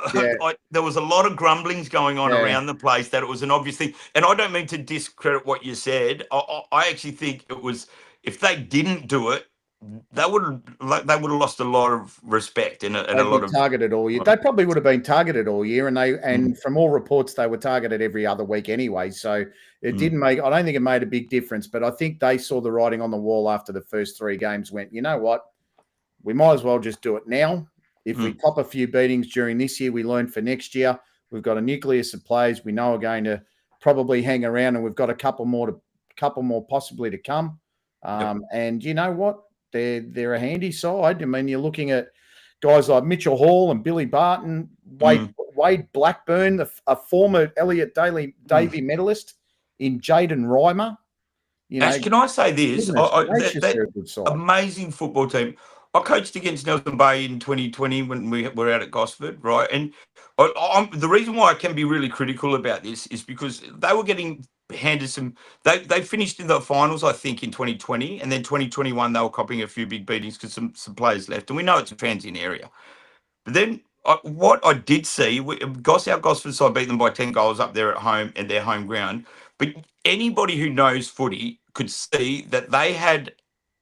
there was a lot of grumblings going on around the place that it was an obvious thing. And I don't mean to discredit what you said. I actually think it was, if they didn't do it, they would have lost a lot of respect and a They'd lot be of. targeted all year. They probably would have been targeted all year, and Mm. from all reports, they were targeted every other week anyway. So it didn't make. I don't think it made a big difference, but I think they saw the writing on the wall after the first 3 games. Went, you know what? We might as well just do it now. If we cop a few beatings during this year, we learn for next year. We've got a nucleus of players we know are going to probably hang around, and we've got a couple more possibly to come. And you know what? They're a handy side. I mean, you're looking at guys like Mitchell Hall and Billy Barton, Wade Blackburn, a former Elliot Davey medalist in Jaden Reimer. You know, Ash, can I say this? they're a good side. Amazing football team. I coached against Nelson Bay in 2020 when we were out at Gosford, right? And the reason why I can be really critical about this is because they were getting handed some. They finished in the finals, I think, in 2020, and then 2021 they were copying a few big beatings because some players left, and we know it's a transient area. But then what I did see, our Gosford side beat them by 10 goals up there at home and their home ground. But anybody who knows footy could see that they had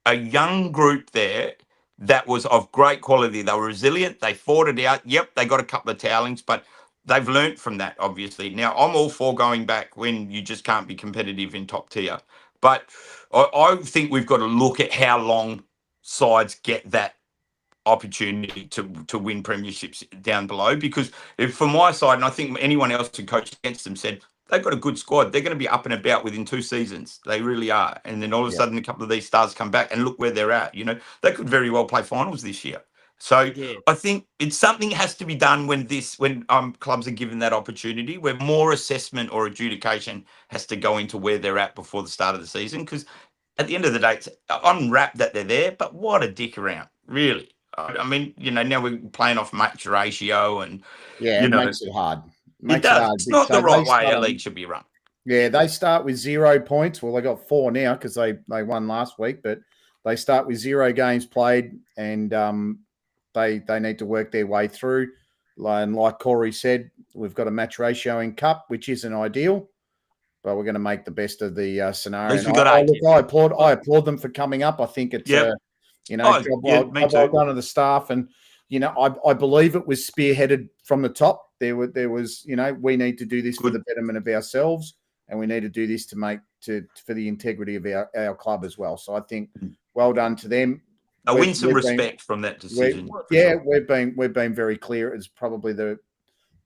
a young group there that was of great quality. They were resilient. They fought it out. Yep, they got a couple of towelings, but they've learnt from that, obviously. Now, I'm all for going back when you just can't be competitive in top tier. But I think we've got to look at how long sides get that opportunity to win premierships down below, because if from my side, and I think anyone else who coached against them said they've got a good squad, they're going to be up and about within 2 seasons. They really are. And then all of a sudden a couple of these stars come back and look where they're at. You know, they could very well play finals this year. So I think it's something has to be done when clubs are given that opportunity, where more assessment or adjudication has to go into where they're at before the start of the season. Because at the end of the day, it's unwrapped that they're there, but what a dick around, really. I mean, you know, now we're playing off match ratio, and it makes it hard. It does. It's not the right way a league should be run. Yeah, they start with 0 points. Well, they got 4 now because they won last week, but they start with 0 games played, and they need to work their way through. And like Corey said, we've got a match ratio in Cup, which isn't ideal, but we're going to make the best of the scenario. At least we got 8. I applaud them for coming up. I think it's job well done to the staff, and you know, I believe it was spearheaded from the top. There was, you know, we need to do this for the betterment of ourselves, and we need to do this for the integrity of our club as well. So I think well done to them. I win some respect from that decision. We've been very clear. It's probably the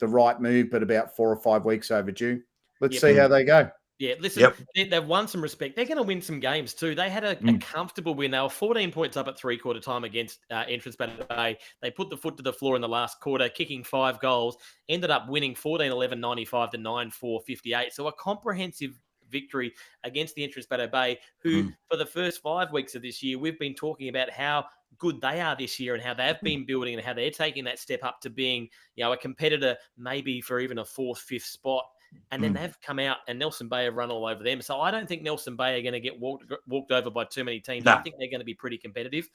right move, but about 4 or 5 weeks overdue. Let's see how they go. Yeah, listen, they've won some respect. They're going to win some games too. They had a comfortable win. They were 14 points up at 3/4 time against Entrance Bay. They put the foot to the floor in the last quarter, kicking 5 goals, ended up winning 14-11, 95 to 9-4, 58. So a comprehensive victory against the Entrance Bay, who for the first 5 weeks of this year, we've been talking about how good they are this year and how they've been building and how they're taking that step up to being, you know, a competitor maybe for even a 4th, 5th spot. And then they've come out and Nelson Bay have run all over them. So I don't think Nelson Bay are going to get walked over by too many teams. I think they're going to be pretty competitive.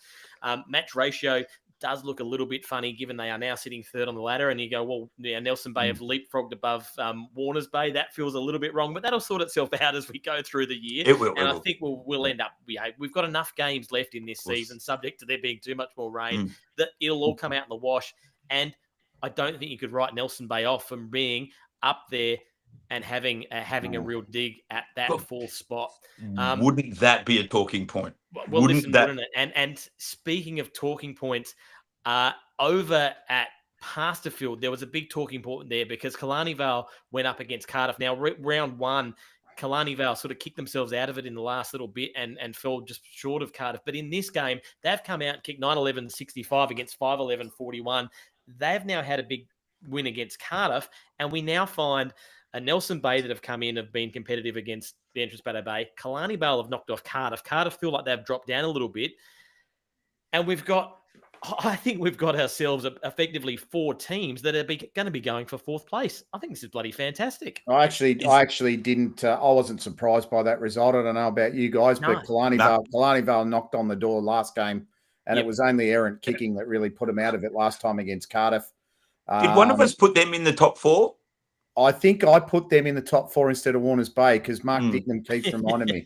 Match ratio does look a little bit funny given they are now sitting 3rd on the ladder. And you go, well, yeah, Nelson Bay have leapfrogged above Warners Bay. That feels a little bit wrong, but that'll sort itself out as we go through the year. It will. And I think we'll end up, we've got enough games left in this season, subject to there being too much more rain, that it'll all come out in the wash. And I don't think you could write Nelson Bay off from being up there and having a real dig at that 4th spot. Wouldn't that be a talking point? Well, wouldn't it? And speaking of talking points, over at Pasterfield, there was a big talking point there because Killarney Vale went up against Cardiff. Now, round 1, Killarney Vale sort of kicked themselves out of it in the last little bit and fell just short of Cardiff. But in this game, they've come out and kicked 9-11-65 against 5-11-41. They've now had a big win against Cardiff, and we now find a Nelson Bay that have come in have been competitive against the Entrance Bay. Killarney Vale have knocked off Cardiff. Cardiff feel like they've dropped down a little bit. And I think we've got ourselves effectively 4 teams that are going to be going for 4th place. I think this is bloody fantastic. I actually didn't. I wasn't surprised by that result. I don't know about you guys, but Killarney Vale knocked on the door last game, and it was only errant kicking that really put them out of it last time against Cardiff. Did one of us put them in the top 4? I think I put them in the top 4 instead of Warners Bay because Mark Dignam keeps reminding me.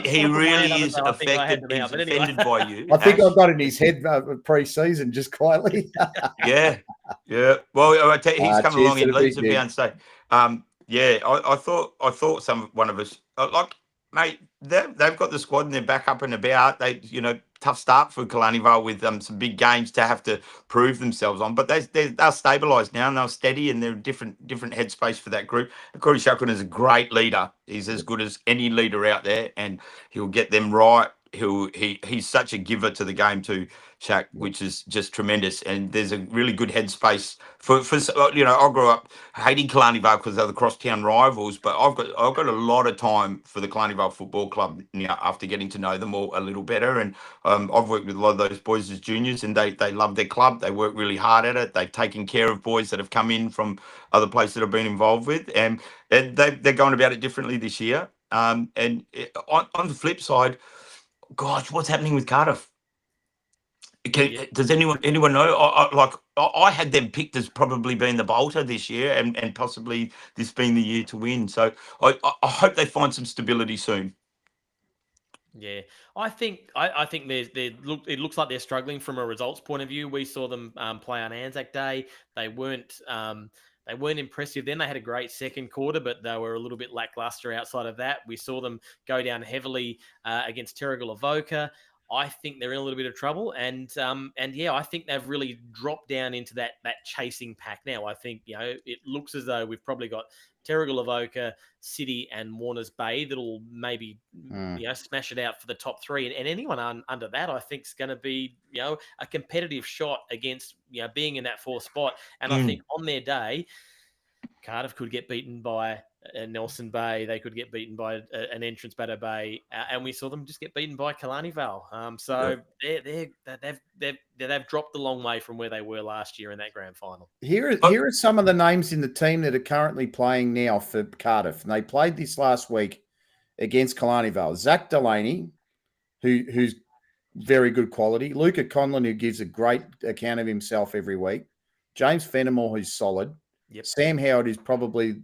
He really is affected. He's offended by you. I think I got in his head pre-season just quietly. Yeah. Well, I tell you, he's coming along in leaps and bounds. So, I thought one of us mate. They've got the squad and they're back up and about. Tough start for Kalani Vale with some big games to have to prove themselves on, but they're stabilised now and they're steady and they're different headspace for that group. And Corey Shuckman is a great leader. He's as good as any leader out there, and he'll get them right. He's such a giver to the game too, Shaq, which is just tremendous. And there's a really good headspace for I grew up hating Kalani Vale because they're the crosstown rivals, but I've got a lot of time for the Kalani Vale Football Club now after getting to know them all a little better. And I've worked with a lot of those boys as juniors, and they love their club. They work really hard at it. They've taken care of boys that have come in from other places that I've been involved with, and they're going about it differently this year. On the flip side, gosh, what's happening with Cardiff? Does anyone know? I had them picked as probably being the bolter this year, and possibly this being the year to win. So I hope they find some stability soon. Yeah, I think it looks like they're struggling from a results point of view. We saw them play on Anzac Day. They weren't impressive then. They had a great second quarter, but they were a little bit lackluster outside of that. We saw them go down heavily against Terrigal Avoca. I think they're in a little bit of trouble, and I think they've really dropped down into that chasing pack now. I think it looks as though we've probably got Terrigal Avoca, City, and Warners Bay that'll maybe smash it out for the top 3, and anyone under that I think is going to be a competitive shot against being in that 4th spot. And I think on their day, Cardiff could get beaten by Nelson Bay. They could get beaten by an entrance Bateau Bay, and we saw them just get beaten by Kalani Vale. So they've dropped a long way from where they were last year in that grand final. Here are some of the names in the team that are currently playing now for Cardiff, and they played this last week against Kalani Vale. Zach Delaney, who's very good quality. Luca Conlon, who gives a great account of himself every week. James Fenimore, who's solid. Yep. Sam Howard is probably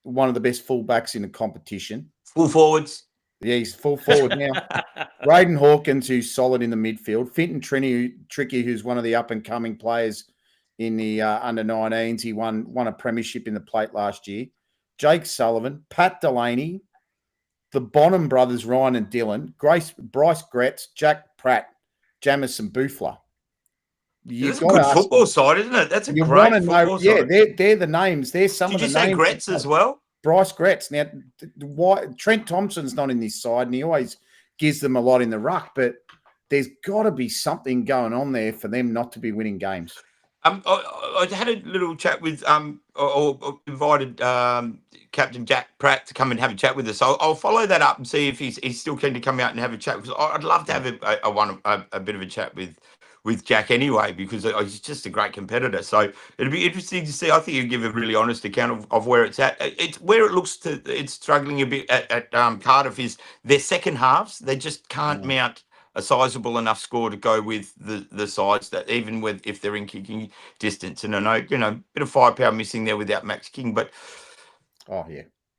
one of the best fullbacks in the competition. Full forwards. Yeah, he's full forward now. Braden Hawkins, who's solid in the midfield. Finton Tricky, who's one of the up-and-coming players in the under-19s. He won a premiership in the plate last year. Jake Sullivan, Pat Delaney, the Bonham brothers, Ryan and Dylan, Bryce Gretz, Jack Pratt, Jamison Bufler. That's a good football side, isn't it? That's a great football side. Yeah, they're the names. There's some of the names. Did you say Gretz as well? Bryce Gretz. Now, Trent Thompson's not in this side, and he always gives them a lot in the ruck, but there's got to be something going on there for them not to be winning games. I had a little chat with or invited Captain Jack Pratt to come and have a chat with us. I'll follow that up and see if he's still keen to come out and have a chat, because I'd love to have a bit of a chat with Jack anyway, because he's just a great competitor. So it'll be interesting to see. I think you give a really honest account of where it's at. It's where it looks to it's struggling a bit at Cardiff is their second halves. They just can't mount a sizable enough score to go with the sides that even if they're in kicking distance. And I know, bit of firepower missing there without Max King, but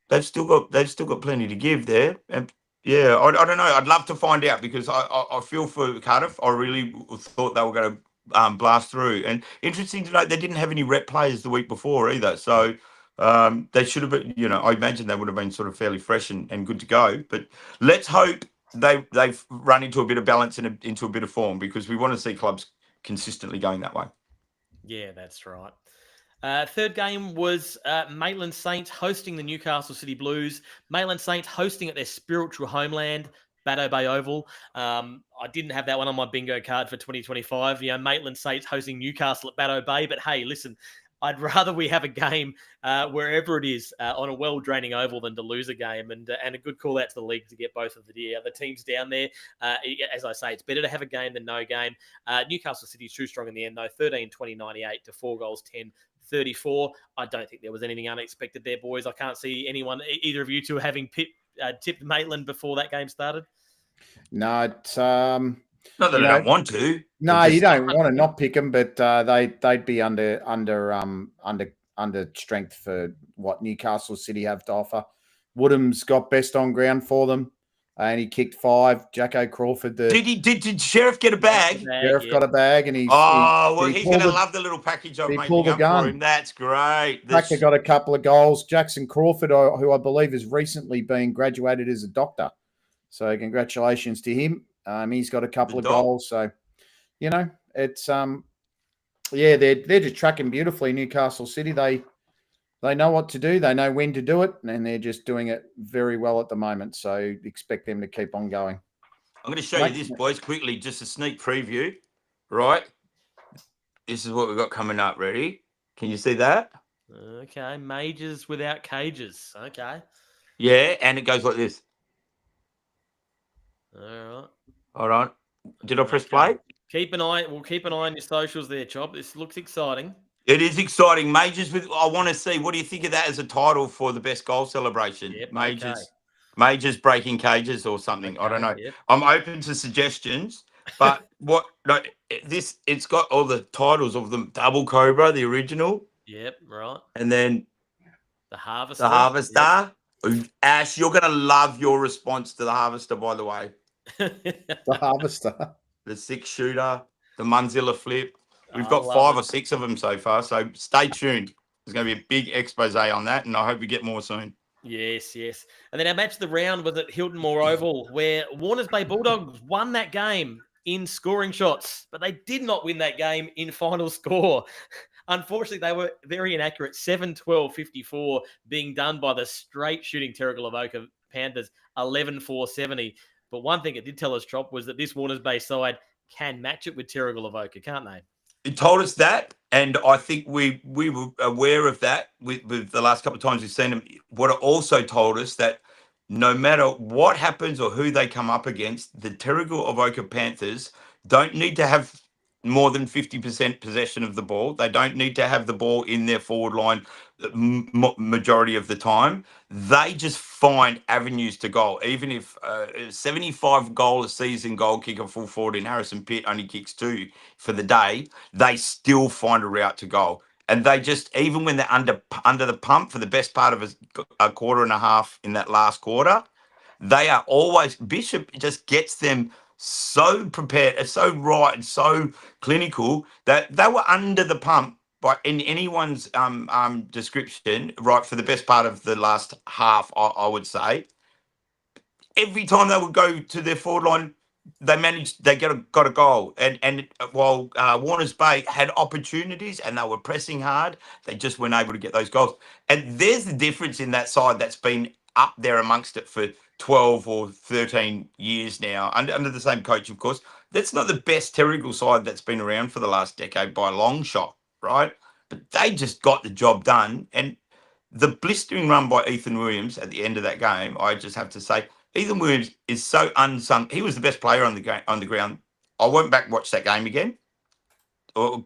they've still got plenty to give there. And yeah, I don't know. I'd love to find out, because I feel for Cardiff. I really thought they were going to blast through. And interesting to note, they didn't have any rep players the week before either. So they should have been, I imagine they would have been sort of fairly fresh and good to go. But let's hope they've run into a bit of balance and into a bit of form, because we want to see clubs consistently going that way. Yeah, that's right. Third game was Maitland Saints hosting the Newcastle City Blues. Maitland Saints hosting at their spiritual homeland, Bateau Bay Oval. I didn't have that one on my bingo card for 2025. Maitland Saints hosting Newcastle at Bateau Bay. But hey, listen, I'd rather we have a game wherever it is on a well-draining oval than to lose a game. And a good call out to the league to get both of the teams down there. As I say, it's better to have a game than no game. Newcastle City's too strong in the end, though. 13-20-98 to 4 goals, 10-34. I don't think there was anything unexpected there, boys. I can't see anyone, either of you two, having tipped Maitland before that game started. No, it's not that I don't want to. No, you don't want to not pick them, but they'd be under under strength for what Newcastle City have to offer. Woodham's got best on ground for them, and he kicked 5. Jacko Crawford, Did Sheriff get a bag? Sheriff got a bag, and he's he's going to love the little package I've made up for him. That's great. Packer got a couple of goals. Jackson Crawford, who I believe has recently been graduated as a doctor, so congratulations to him. He's got a couple of goals. So, it's they're just tracking beautifully. Newcastle City, they know what to do. They know when to do it, and they're just doing it very well at the moment. So expect them to keep on going. I'm going to show you this, boys, quickly, just a sneak preview, right? This is what we've got coming up. Ready? Can you see that? Okay, majors without cages. Okay. Yeah, and it goes like this. All right. All right. Did I press play? We'll keep an eye on your socials there, Chop. This looks exciting. It is exciting. Majors I want to see. What do you think of that as a title for the best goal celebration? Yep, Majors. Okay. Majors breaking cages or something. Okay, I don't know. yep. I'm open to suggestions, but it's got all the titles of them. Double Cobra, the original. Yep, right. And then the Harvester. The Harvester. Yep. Ash, you're gonna love your response to the Harvester, by the way. The Harvester. The 6-shooter, the Munzilla flip. We've got 5 or 6 of them so far, so stay tuned. There's going to be a big expose on that, and I hope we get more soon. Yes. And then our match of the round was at Hilton Moore Oval, where Warners Bay Bulldogs won that game in scoring shots, but they did not win that game in final score. Unfortunately, they were very inaccurate, 7-12-54, being done by the straight shooting Terrigal Avoca Panthers, 11-4-70. But one thing it did tell us, Chop, was that this Warners Bay side can match it with Terrigal Avoca, can't they? It told us that, and I think we were aware of that with the last couple of times we've seen them. What it also told us that no matter what happens or who they come up against, the Terrigal Avoca Panthers don't need to have more than 50% possession of the ball. They don't need to have the ball in their forward line majority of the time. They just find avenues to goal. Even if 75 goal a season goal kicker full forward in Harrison Pitt only kicks 2 for the day, they still find a route to goal. And they just, even when they're under the pump for the best part of a quarter and a half in that last quarter, they are always, Bishop just gets them so prepared, so right, and so clinical that they were under the pump by in anyone's description, right, for the best part of the last half, I would say. Every time they would go to their forward line, they got a goal. And while Warners Bay had opportunities and they were pressing hard, they just weren't able to get those goals. And there's the difference in that side that's been up there amongst it for 12 or 13 years now, under the same coach, of course. That's not the best Terrigal side that's been around for the last decade by a long shot, right? But they just got the job done. And the blistering run by Ethan Williams at the end of that game, I just have to say, Ethan Williams is so unsung. He was the best player on the ground. I went back and watched that game again.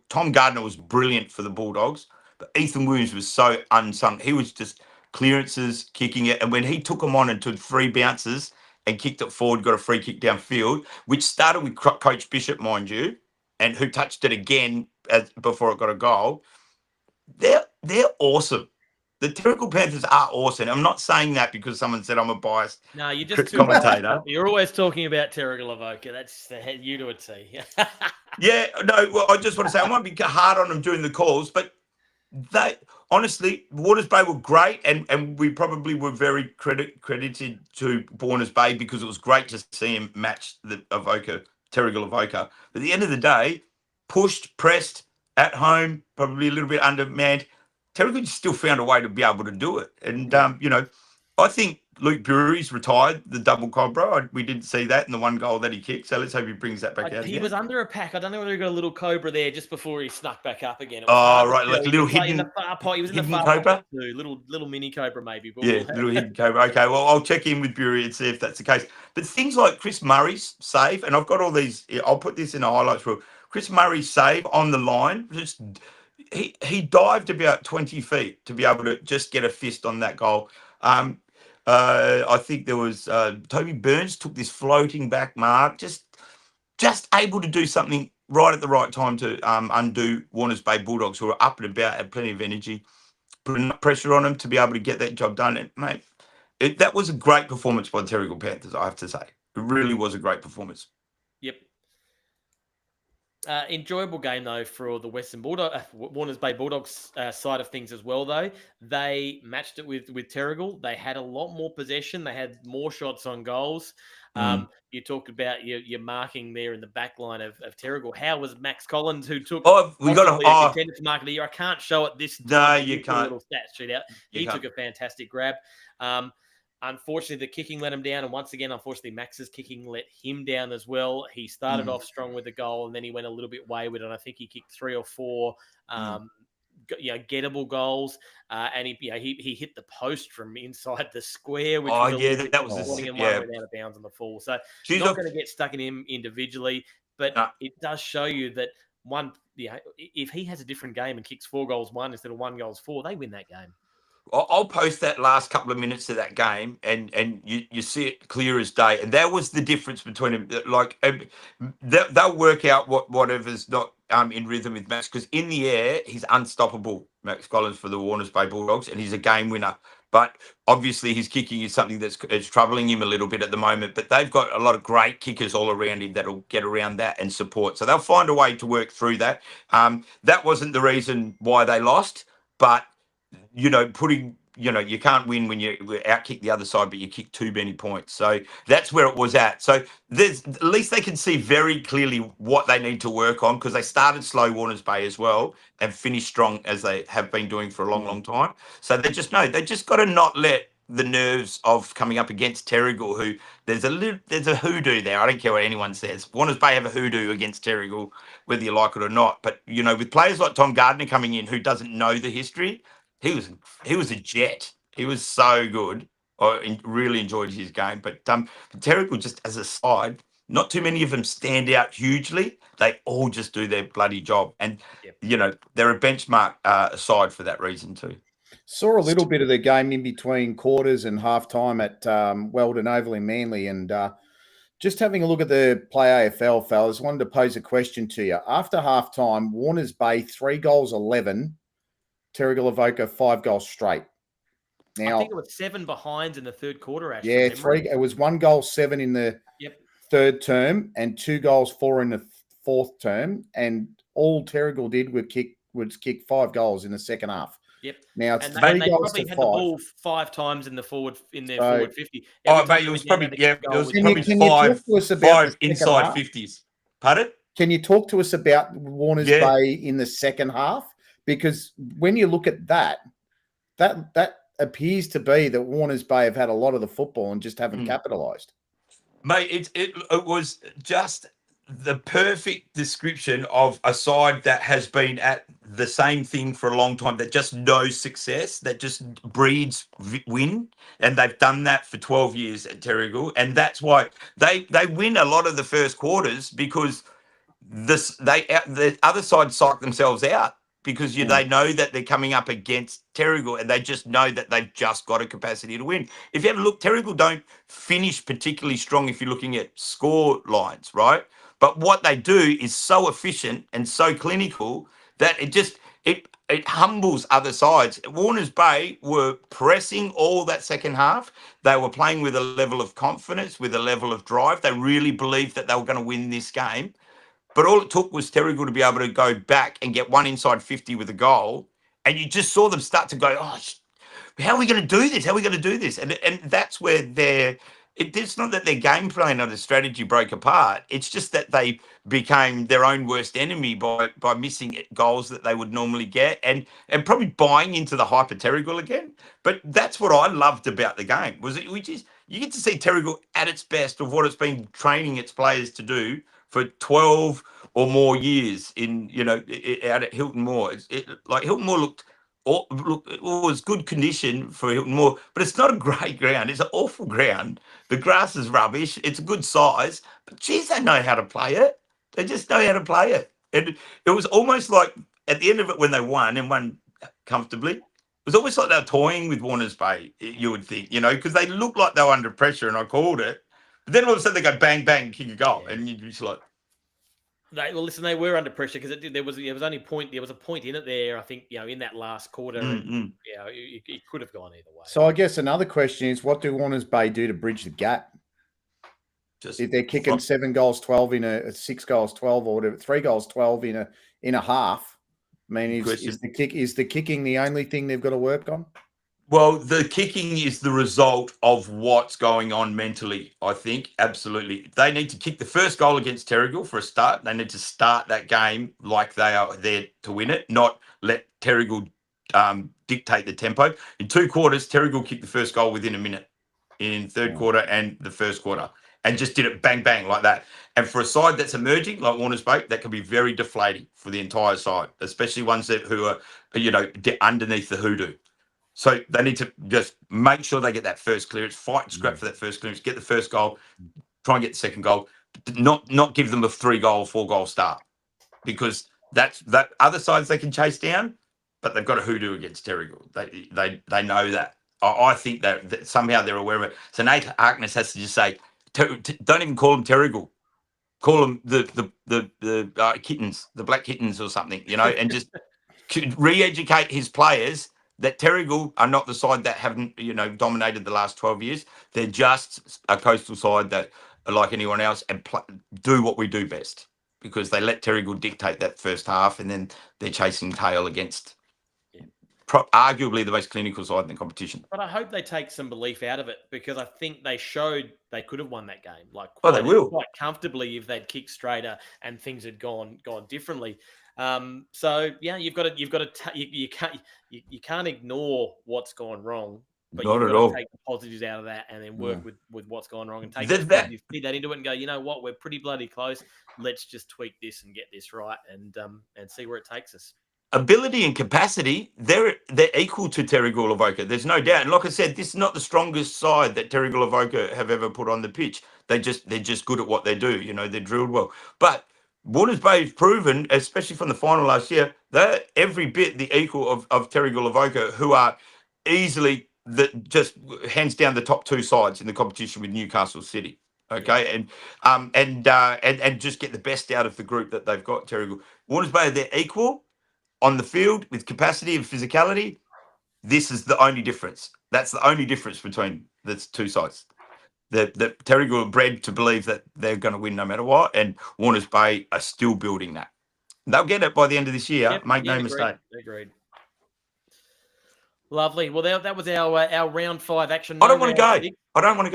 Tom Gardner was brilliant for the Bulldogs, but Ethan Williams was so unsung. He was just clearances, kicking it. And when he took them on and took 3 bounces and kicked it forward, got a free kick downfield, which started with Coach Bishop, mind you, and who touched it again before it got a goal. They're awesome. The Terrigal Panthers are awesome. I'm not saying that because someone said I'm a biased commentator. You're always talking about Terrigal Avoca. That's you to a T. Yeah, no, well, I just want to say I might be hard on them during the calls, but they honestly, Warners Bay were great, and we probably were very credited to Warners Bay because it was great to see him match the Terrigal Avoca. But at the end of the day, pushed, pressed at home, probably a little bit undermanned. Terrigal still found a way to be able to do it. And, I think Luke Bury's retired the double Cobra. We didn't see that in the one goal that he kicked. So let's hope he brings that back out He again. was under a pack. I don't know whether he got a little Cobra there just before he snuck back up again. Oh, right. Like a little hidden, in the far pot. He was in the far Cobra? Too. Little mini Cobra maybe. But yeah, little hidden Cobra. Okay, well, I'll check in with Bury and see if that's the case. But things like Chris Murray's save, and I've got all these, I'll put this in the highlights reel. Chris Murray's save on the line, just he dived about 20 feet to be able to just get a fist on that goal. I think there was Toby Burns took this floating back mark, just able to do something right at the right time to undo Warners Bay Bulldogs, who are up and about, had plenty of energy. put enough pressure on them to be able to get that job done. And mate, that was a great performance by the Terrigal Panthers, I have to say. It really was a great performance. Yep. Enjoyable game though for the Western Warners Bay Bulldogs side of things as well. Though they matched it with Terrigal, they had a lot more possession. They had more shots on goals. You talked about your marking there in the back line of Terrigal. How was Max Collins, who took we got a contender for mark of the year? I can't show it this time. No, you can't. A little stat sheet out. He took a fantastic grab. Unfortunately, the kicking let him down. And once again, unfortunately, Max's kicking let him down as well. He started off strong with the goal, and then he went a little bit wayward. And I think he kicked 3 or 4 gettable goals. And he hit the post from inside the square, which that was one went out of bounds on the full. So he's not going to get stuck in him individually, but it does show you that if he has a different game and kicks 4 goals 1 instead of 1 goals 4, they win that game. I'll post that last couple of minutes of that game, and you see it clear as day. And that was the difference between them. Like they'll work out whatever's not in rhythm with Max, because in the air he's unstoppable. Max Collins for the Warners Bay Bulldogs, and he's a game winner. But obviously his kicking is something that's troubling him a little bit at the moment. But they've got a lot of great kickers all around him that'll get around that and support. So they'll find a way to work through that. That wasn't the reason why they lost, but you can't win when you outkick the other side, but you kick too many points. So that's where it was at. So at least they can see very clearly what they need to work on, because they started slow, Warners Bay as well, and finished strong as they have been doing for a long, long time. So they just got to not let the nerves of coming up against Terrigal, who there's a hoodoo there. I don't care what anyone says. Warners Bay have a hoodoo against Terrigal, whether you like it or not. But with players like Tom Gardner coming in, who doesn't know the history, he was a jet. He was so good. I really enjoyed his game. But Terrigal, just as a side, not too many of them stand out hugely. They all just do their bloody job. And, they're a benchmark side for that reason too. Saw a little bit of the game in between quarters and halftime at Weldon Oval in Manly. And just having a look at the Play AFL, fellas, wanted to pose a question to you. After halftime, Warners Bay, 3 goals, 11. Terrigal Avoca 5 goals straight. Now, I think it was 7 behinds in the third quarter, actually. Yeah, 3. It was 1 goal 7 in the third term and 2 goals 4 in the fourth term. And all Terrigal did was kick 5 goals in the second half. Yep. Now it's and 3 they goals probably to had 5. the ball 5 times in their forward 50. Mate, it was probably 5 inside 50s. Pardon? Can you talk to us about Warners Bay in the second half? Because when you look at that appears to be that Warners Bay have had a lot of the football and just haven't capitalised. Mate, it was just the perfect description of a side that has been at the same thing for a long time, that just knows success, that just breeds win. And they've done that for 12 years at Terrigal. And that's why they win a lot of the first quarters, because the other side psych themselves out. Because they know that they're coming up against Terrigal, and they just know that they've just got a capacity to win. If you ever look, Terrigal don't finish particularly strong if you're looking at score lines, right? But what they do is so efficient and so clinical that it humbles other sides. Warners Bay were pressing all that second half. They were playing with a level of confidence, with a level of drive. They really believed that they were going to win this game. But all it took was Terrigal to be able to go back and get 1 inside 50 with a goal. And you just saw them start to go, how are we going to do this? How are we going to do this? And that's where it's not that their game plan or the strategy broke apart. It's just that they became their own worst enemy by missing goals that they would normally get, and probably buying into the hyper Terrigal again. But that's what I loved about the game, you get to see Terrigal at its best of what it's been training its players to do for 12 or more years out at Hilton Moore. Like Hilton Moore it was good condition for Hilton Moore, but it's not a great ground. It's an awful ground. The grass is rubbish. It's a good size, but geez, they know how to play it. They just know how to play it. And it was almost like at the end of it, when they won and won comfortably, it was almost like they were toying with Warners Bay, you would think, because they looked like they were under pressure, and I called it. But then all of a sudden they go bang, bang, kick a goal. And you're just like, They were under pressure because there was a point in it there. I think in that last quarter, and it could have gone either way. So I guess another question is, what do Warners Bay do to bridge the gap? If they're kicking 7 goals 12 in a 6 goals 12 or whatever, 3 goals 12 in a half. I mean, is the kicking the only thing they've got to work on? Well, the kicking is the result of what's going on mentally, I think. Absolutely. They need to kick the first goal against Terrigal for a start. They need to start that game like they are there to win it, not let Terrigal dictate the tempo. In 2 quarters, Terrigal kicked the first goal within a minute in third quarter and the first quarter, and just did it bang, bang like that. And for a side that's emerging, like Warners Bay, that can be very deflating for the entire side, especially ones who are, underneath the hoodoo. So they need to just make sure they get that first clearance, fight and scrap for that first clearance, get the first goal, try and get the second goal, not give them a 3-goal, 4-goal start, because that other sides they can chase down, but they've got a hoodoo against Terrigal. They know that. I think that somehow they're aware of it. So Nate Harkness has to just say, don't even call them Terrigal, call them the kittens, the black kittens or something, and just re-educate his players that Terrigal are not the side that haven't, dominated the last 12 years. They're just a coastal side that are like anyone else and do what we do best, because they let Terrigal dictate that first half, and then they're chasing tail against arguably the most clinical side in the competition. But I hope they take some belief out of it, because I think they showed they could have won that game they will quite comfortably if they'd kicked straighter and things had gone differently. So yeah, you can't ignore what's gone wrong, but Not you've at got all. to take the positives out of that and then work with what's gone wrong and feed that into it and go, you know what, we're pretty bloody close. Let's just tweak this and get this right and see where it takes us. Ability and capacity, they're equal to Terrigal Avoca. There's no doubt. And like I said, this is not the strongest side that Terrigal Avoca have ever put on the pitch. They're just good at what they do. They're drilled well. But Warners Bay has proven, especially from the final last year, they're every bit the equal of Terrigal Avoca, who are easily just hands down the top 2 sides in the competition with Newcastle City. Okay, and just get the best out of the group that they've got. Terrigal, Warners Bay, they're equal on the field with capacity and physicality. This is the only difference. That's the only difference between the 2 sides. The Terrigal are bred to believe that they're going to win no matter what, and Warners Bay are still building that. They'll get it by the end of this year. Make no mistake. Agreed. Lovely. Well, that was our round 5 action. I don't want to go. I don't want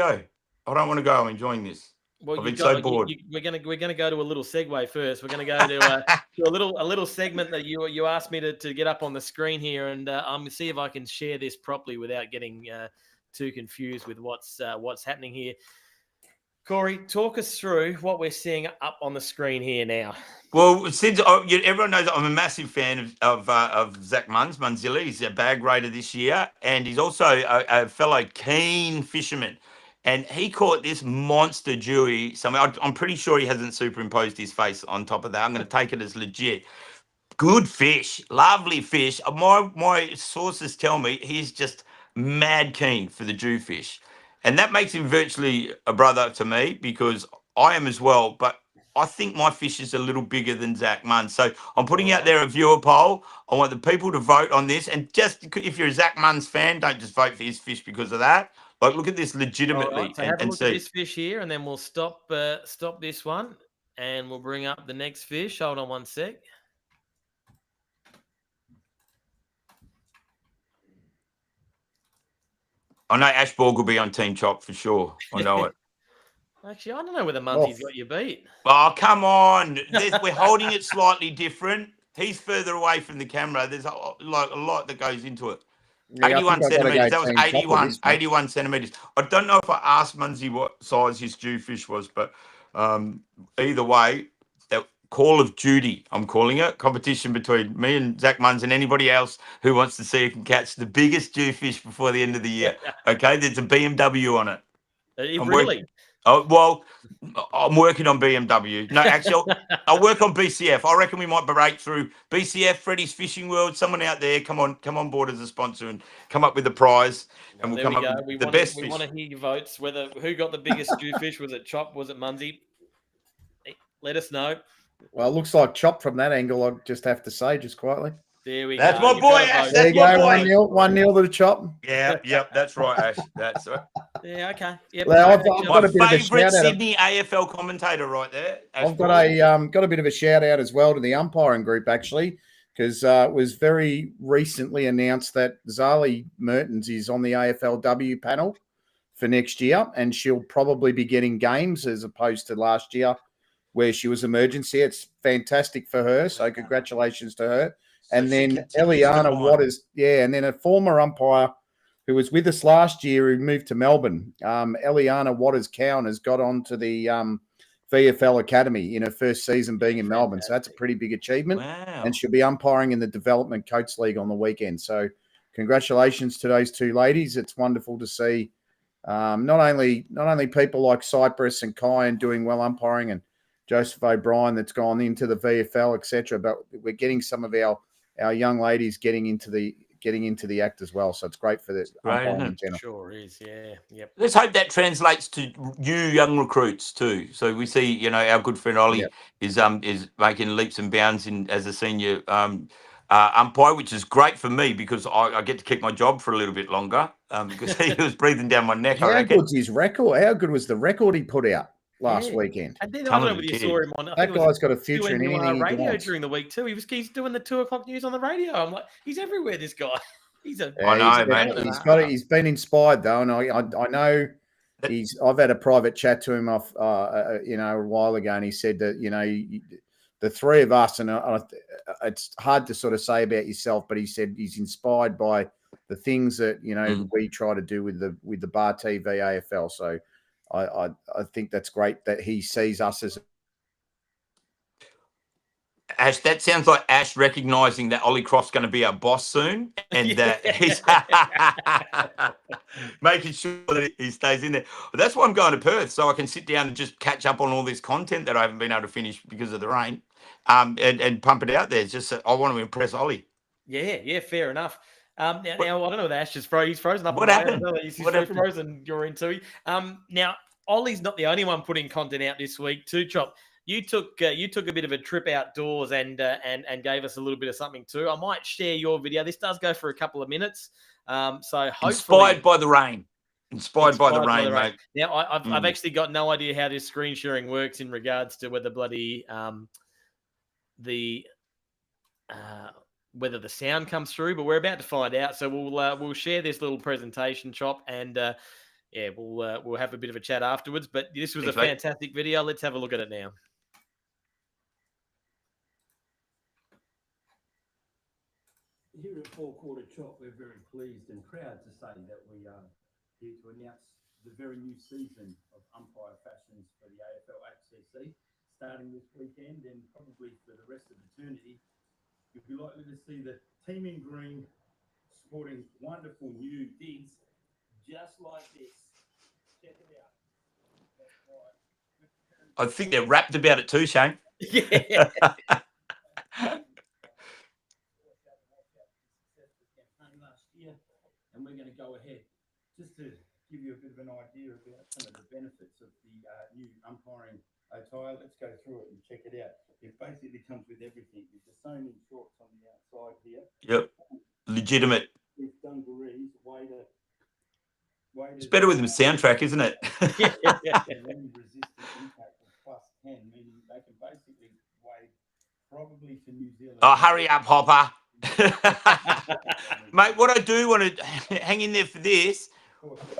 to go. I'm enjoying this. Well, I've been so bored. We're gonna go to a little segue first. We're gonna go to a little segment that you asked me to get up on the screen here, and I'm gonna see if I can share this properly without getting too confused with what's happening here. Corey, talk us through what we're seeing up on the screen here now. Well, since everyone knows I'm a massive fan of Zach Munzilla. He's a bag raider this year, and he's also a fellow keen fisherman. And he caught this monster Dewey somewhere. I'm pretty sure he hasn't superimposed his face on top of that. I'm going to take it as legit. Good fish, lovely fish. My sources tell me he's just mad keen for the Jewfish. And that makes him virtually a brother to me, because I am as well. But I think my fish is a little bigger than Zach Munn. So I'm putting out there a viewer poll. I want the people to vote on this. And just if you're a Zach Munn's fan, don't just vote for his fish because of that. Like, look at this legitimately. Right, so have a look at this fish here, and then we'll stop this one, and we'll bring up the next fish. Hold on one sec. I know Ash Borg will be on Team Chop for sure. I know it. Actually, I don't know whether Munty's got you beat. Oh, come on. We're holding it slightly different. He's further away from the camera. There's a lot that goes into it. Yeah, 81 centimetres. That was 81 centimetres. I don't know if I asked Munzy what size his Jewfish was, but either way, Call of Duty, I'm calling it. Competition between me and Zach Munz and anybody else who wants to see who can catch the biggest Jewfish before the end of the year. Okay, there's a BMW on it. Really? Well, I'm working on BMW. No, actually, I'll work on BCF. I reckon we might break through BCF, Freddy's Fishing World. Someone out there, come on board as a sponsor and come up with a prize, and we'll come up with the best fish. We want to hear your votes. Who got the biggest Jewfish? Was it Chop? Was it Munzy? Let us know. Well, it looks like Chop from that angle, I just have to say, just quietly. There we That's go. my boy, Ash. There That's you my go, boy. 1-0 to the Chop. Yep, that's right, Ash. That's right. Yeah, okay. Yep. Well, I've Chop. got My a bit of a favourite shout out. Sydney AFL commentator right there. Ash I've got Boyle. got a bit of a shout out as well to the umpiring group, actually, because it was very recently announced that Zali Mertens is on the AFLW panel for next year, and she'll probably be getting games as opposed to last year where she was emergency. It's fantastic for her, so congratulations to her. So and she then continues to Eliana climb. Waters, and then a former umpire who was with us last year who moved to Melbourne, Eliana Waters-Cowan, has got on to the VFL Academy in her first season being in Melbourne. So that's a pretty big achievement. Wow. And she'll be umpiring in the Development Coach League on the weekend. So congratulations to those two ladies. It's wonderful to see not only people like Cypress and Kyan doing well umpiring and Joseph O'Brien that's gone into the VFL, etc. But we're getting some of our young ladies getting into the act as well. So it's great for the umpiring in general. Sure is, yeah. Yep. Let's hope that translates to you young recruits too. So we see, our good friend Ollie is making leaps and bounds as a senior umpire, which is great for me because I get to keep my job for a little bit longer because he was breathing down my neck. How good's his record? How good was the record he put out last weekend? And then I don't know whether you saw him on. That guy's got a future in anything he radio wants. during the week too. He's doing the 2:00 news on the radio. I'm like, he's everywhere. This guy. I know, mate. He's been inspired though, and I know I've had a private chat to him off a while ago, and he said that the three of us, and it's hard to sort of say about yourself, but he said he's inspired by the things that we try to do with the Bar TV AFL. So I think that's great that he sees us as. Ash, that sounds like Ash recognising that Ollie Croft's going to be our boss soon, and that he's making sure that he stays in there. But that's why I'm going to Perth, so I can sit down and just catch up on all this content that I haven't been able to finish because of the rain, and pump it out there. It's just I want to impress Ollie. Yeah, fair enough. Now I don't know whether Ash is frozen. He's frozen up. What happened? He's frozen. You're into. Now Ollie's not the only one putting content out this week too, Chop. You took a bit of a trip outdoors and gave us a little bit of something too. I might share your video. This does go for a couple of minutes. So hopefully inspired by the rain. Inspired by the rain, mate. Now I've actually got no idea how this screen sharing works in regards to whether whether the sound comes through, but we're about to find out. So we'll share this little presentation, Chop, and we'll have a bit of a chat afterwards. But this was a fantastic video. Let's have a look at it now. Here at Four Quarter Chop, we're very pleased and proud to say that we are here to announce the very new season of umpire fashions for the AFL HCC, starting this weekend and probably for the rest of eternity. You'll be likely to see the team in green sporting wonderful new digs just like this. Check it out. That's right. I think they're wrapped about it too, Shane. Yeah. And we're going to go ahead just to give you a bit of an idea about some of the benefits of the new umpiring attire. Let's go through it and check it out. It basically comes with everything. There's the sewn-in shorts on the outside here. Yep, legitimate. With dungarees, It's better with them soundtrack, isn't it? Resistant impact of +10, meaning they can basically weigh probably for New Zealand. Oh, hurry up, Hopper. Mate, what I do want to hang in there for this,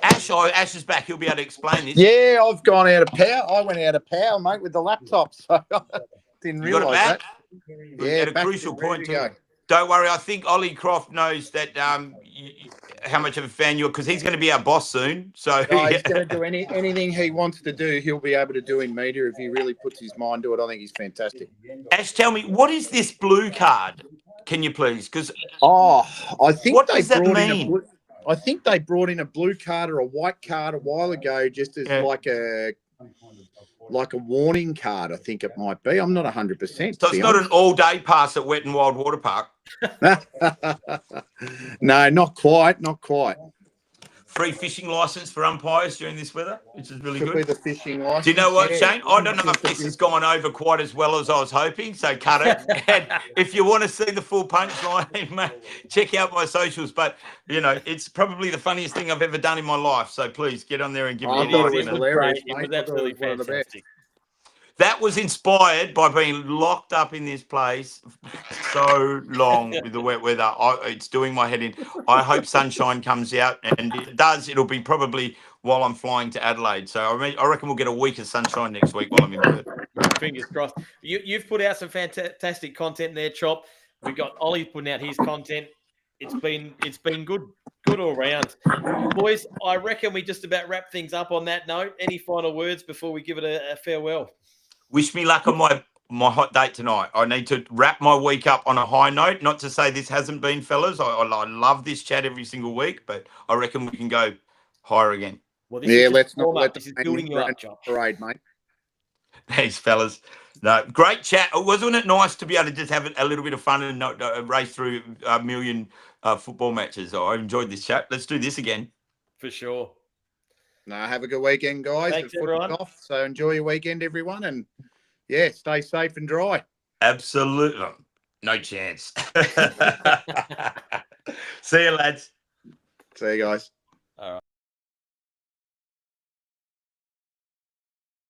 Ash is back. He'll be able to explain this. Yeah, I've gone out of power. I went out of power, mate, with the laptop, so I didn't realise that. Yeah, at a crucial point too. Don't worry. I think Ollie Croft knows that how much of a fan you are because he's going to be our boss soon. So he's going to do anything he wants to do. He'll be able to do in media if he really puts his mind to it. I think he's fantastic. Ash, tell me, what is this blue card? Can you please? Because I think what does that mean? I think they brought in a blue card or a white card a while ago, just as like a warning card. I think it might be. I'm not 100%. So it's not an all-day pass at Wet and Wild Water Park. No, not quite. Not quite. free fishing license for umpires during this weather, which is really Could good. be the fishing license. Do you know what, yeah. Shane? I don't know if this has gone over quite as well as I was hoping, so cut it. And if you want to see the full punchline, mate, check out my socials. But, you know, it's probably the funniest thing I've ever done in my life. So please get on there and give I me a thought like. it was You know. hilarious, It mate. was I thought it absolutely was one of the best. fantastic. That was inspired by being locked up in this place so long with the wet weather. It's doing my head in. I hope sunshine comes out, and if it does, it'll be probably while I'm flying to Adelaide. So I reckon we'll get a week of sunshine next week while I'm in Perth. Fingers crossed. You've put out some fantastic content there, Chop. We've got Ollie putting out his content. It's been good all round. Boys, I reckon we just about wrap things up on that note. Any final words before we give it a farewell? Wish me luck on my hot date tonight. I need to wrap my week up on a high note. Not to say this hasn't been, fellas. I love this chat every single week, but I reckon we can go higher again. Well, this is let's not let this is building you up, Chop. parade, mate. Thanks, fellas. No, great chat. Wasn't it nice to be able to just have a little bit of fun and not race through a million football matches? I enjoyed this chat. Let's do this again. For sure. No, have a good weekend, guys. Thanks, The footy's everyone. off, so enjoy your weekend, everyone, and yeah, stay safe and dry. Absolutely. No chance. See you, lads. See you guys. All right.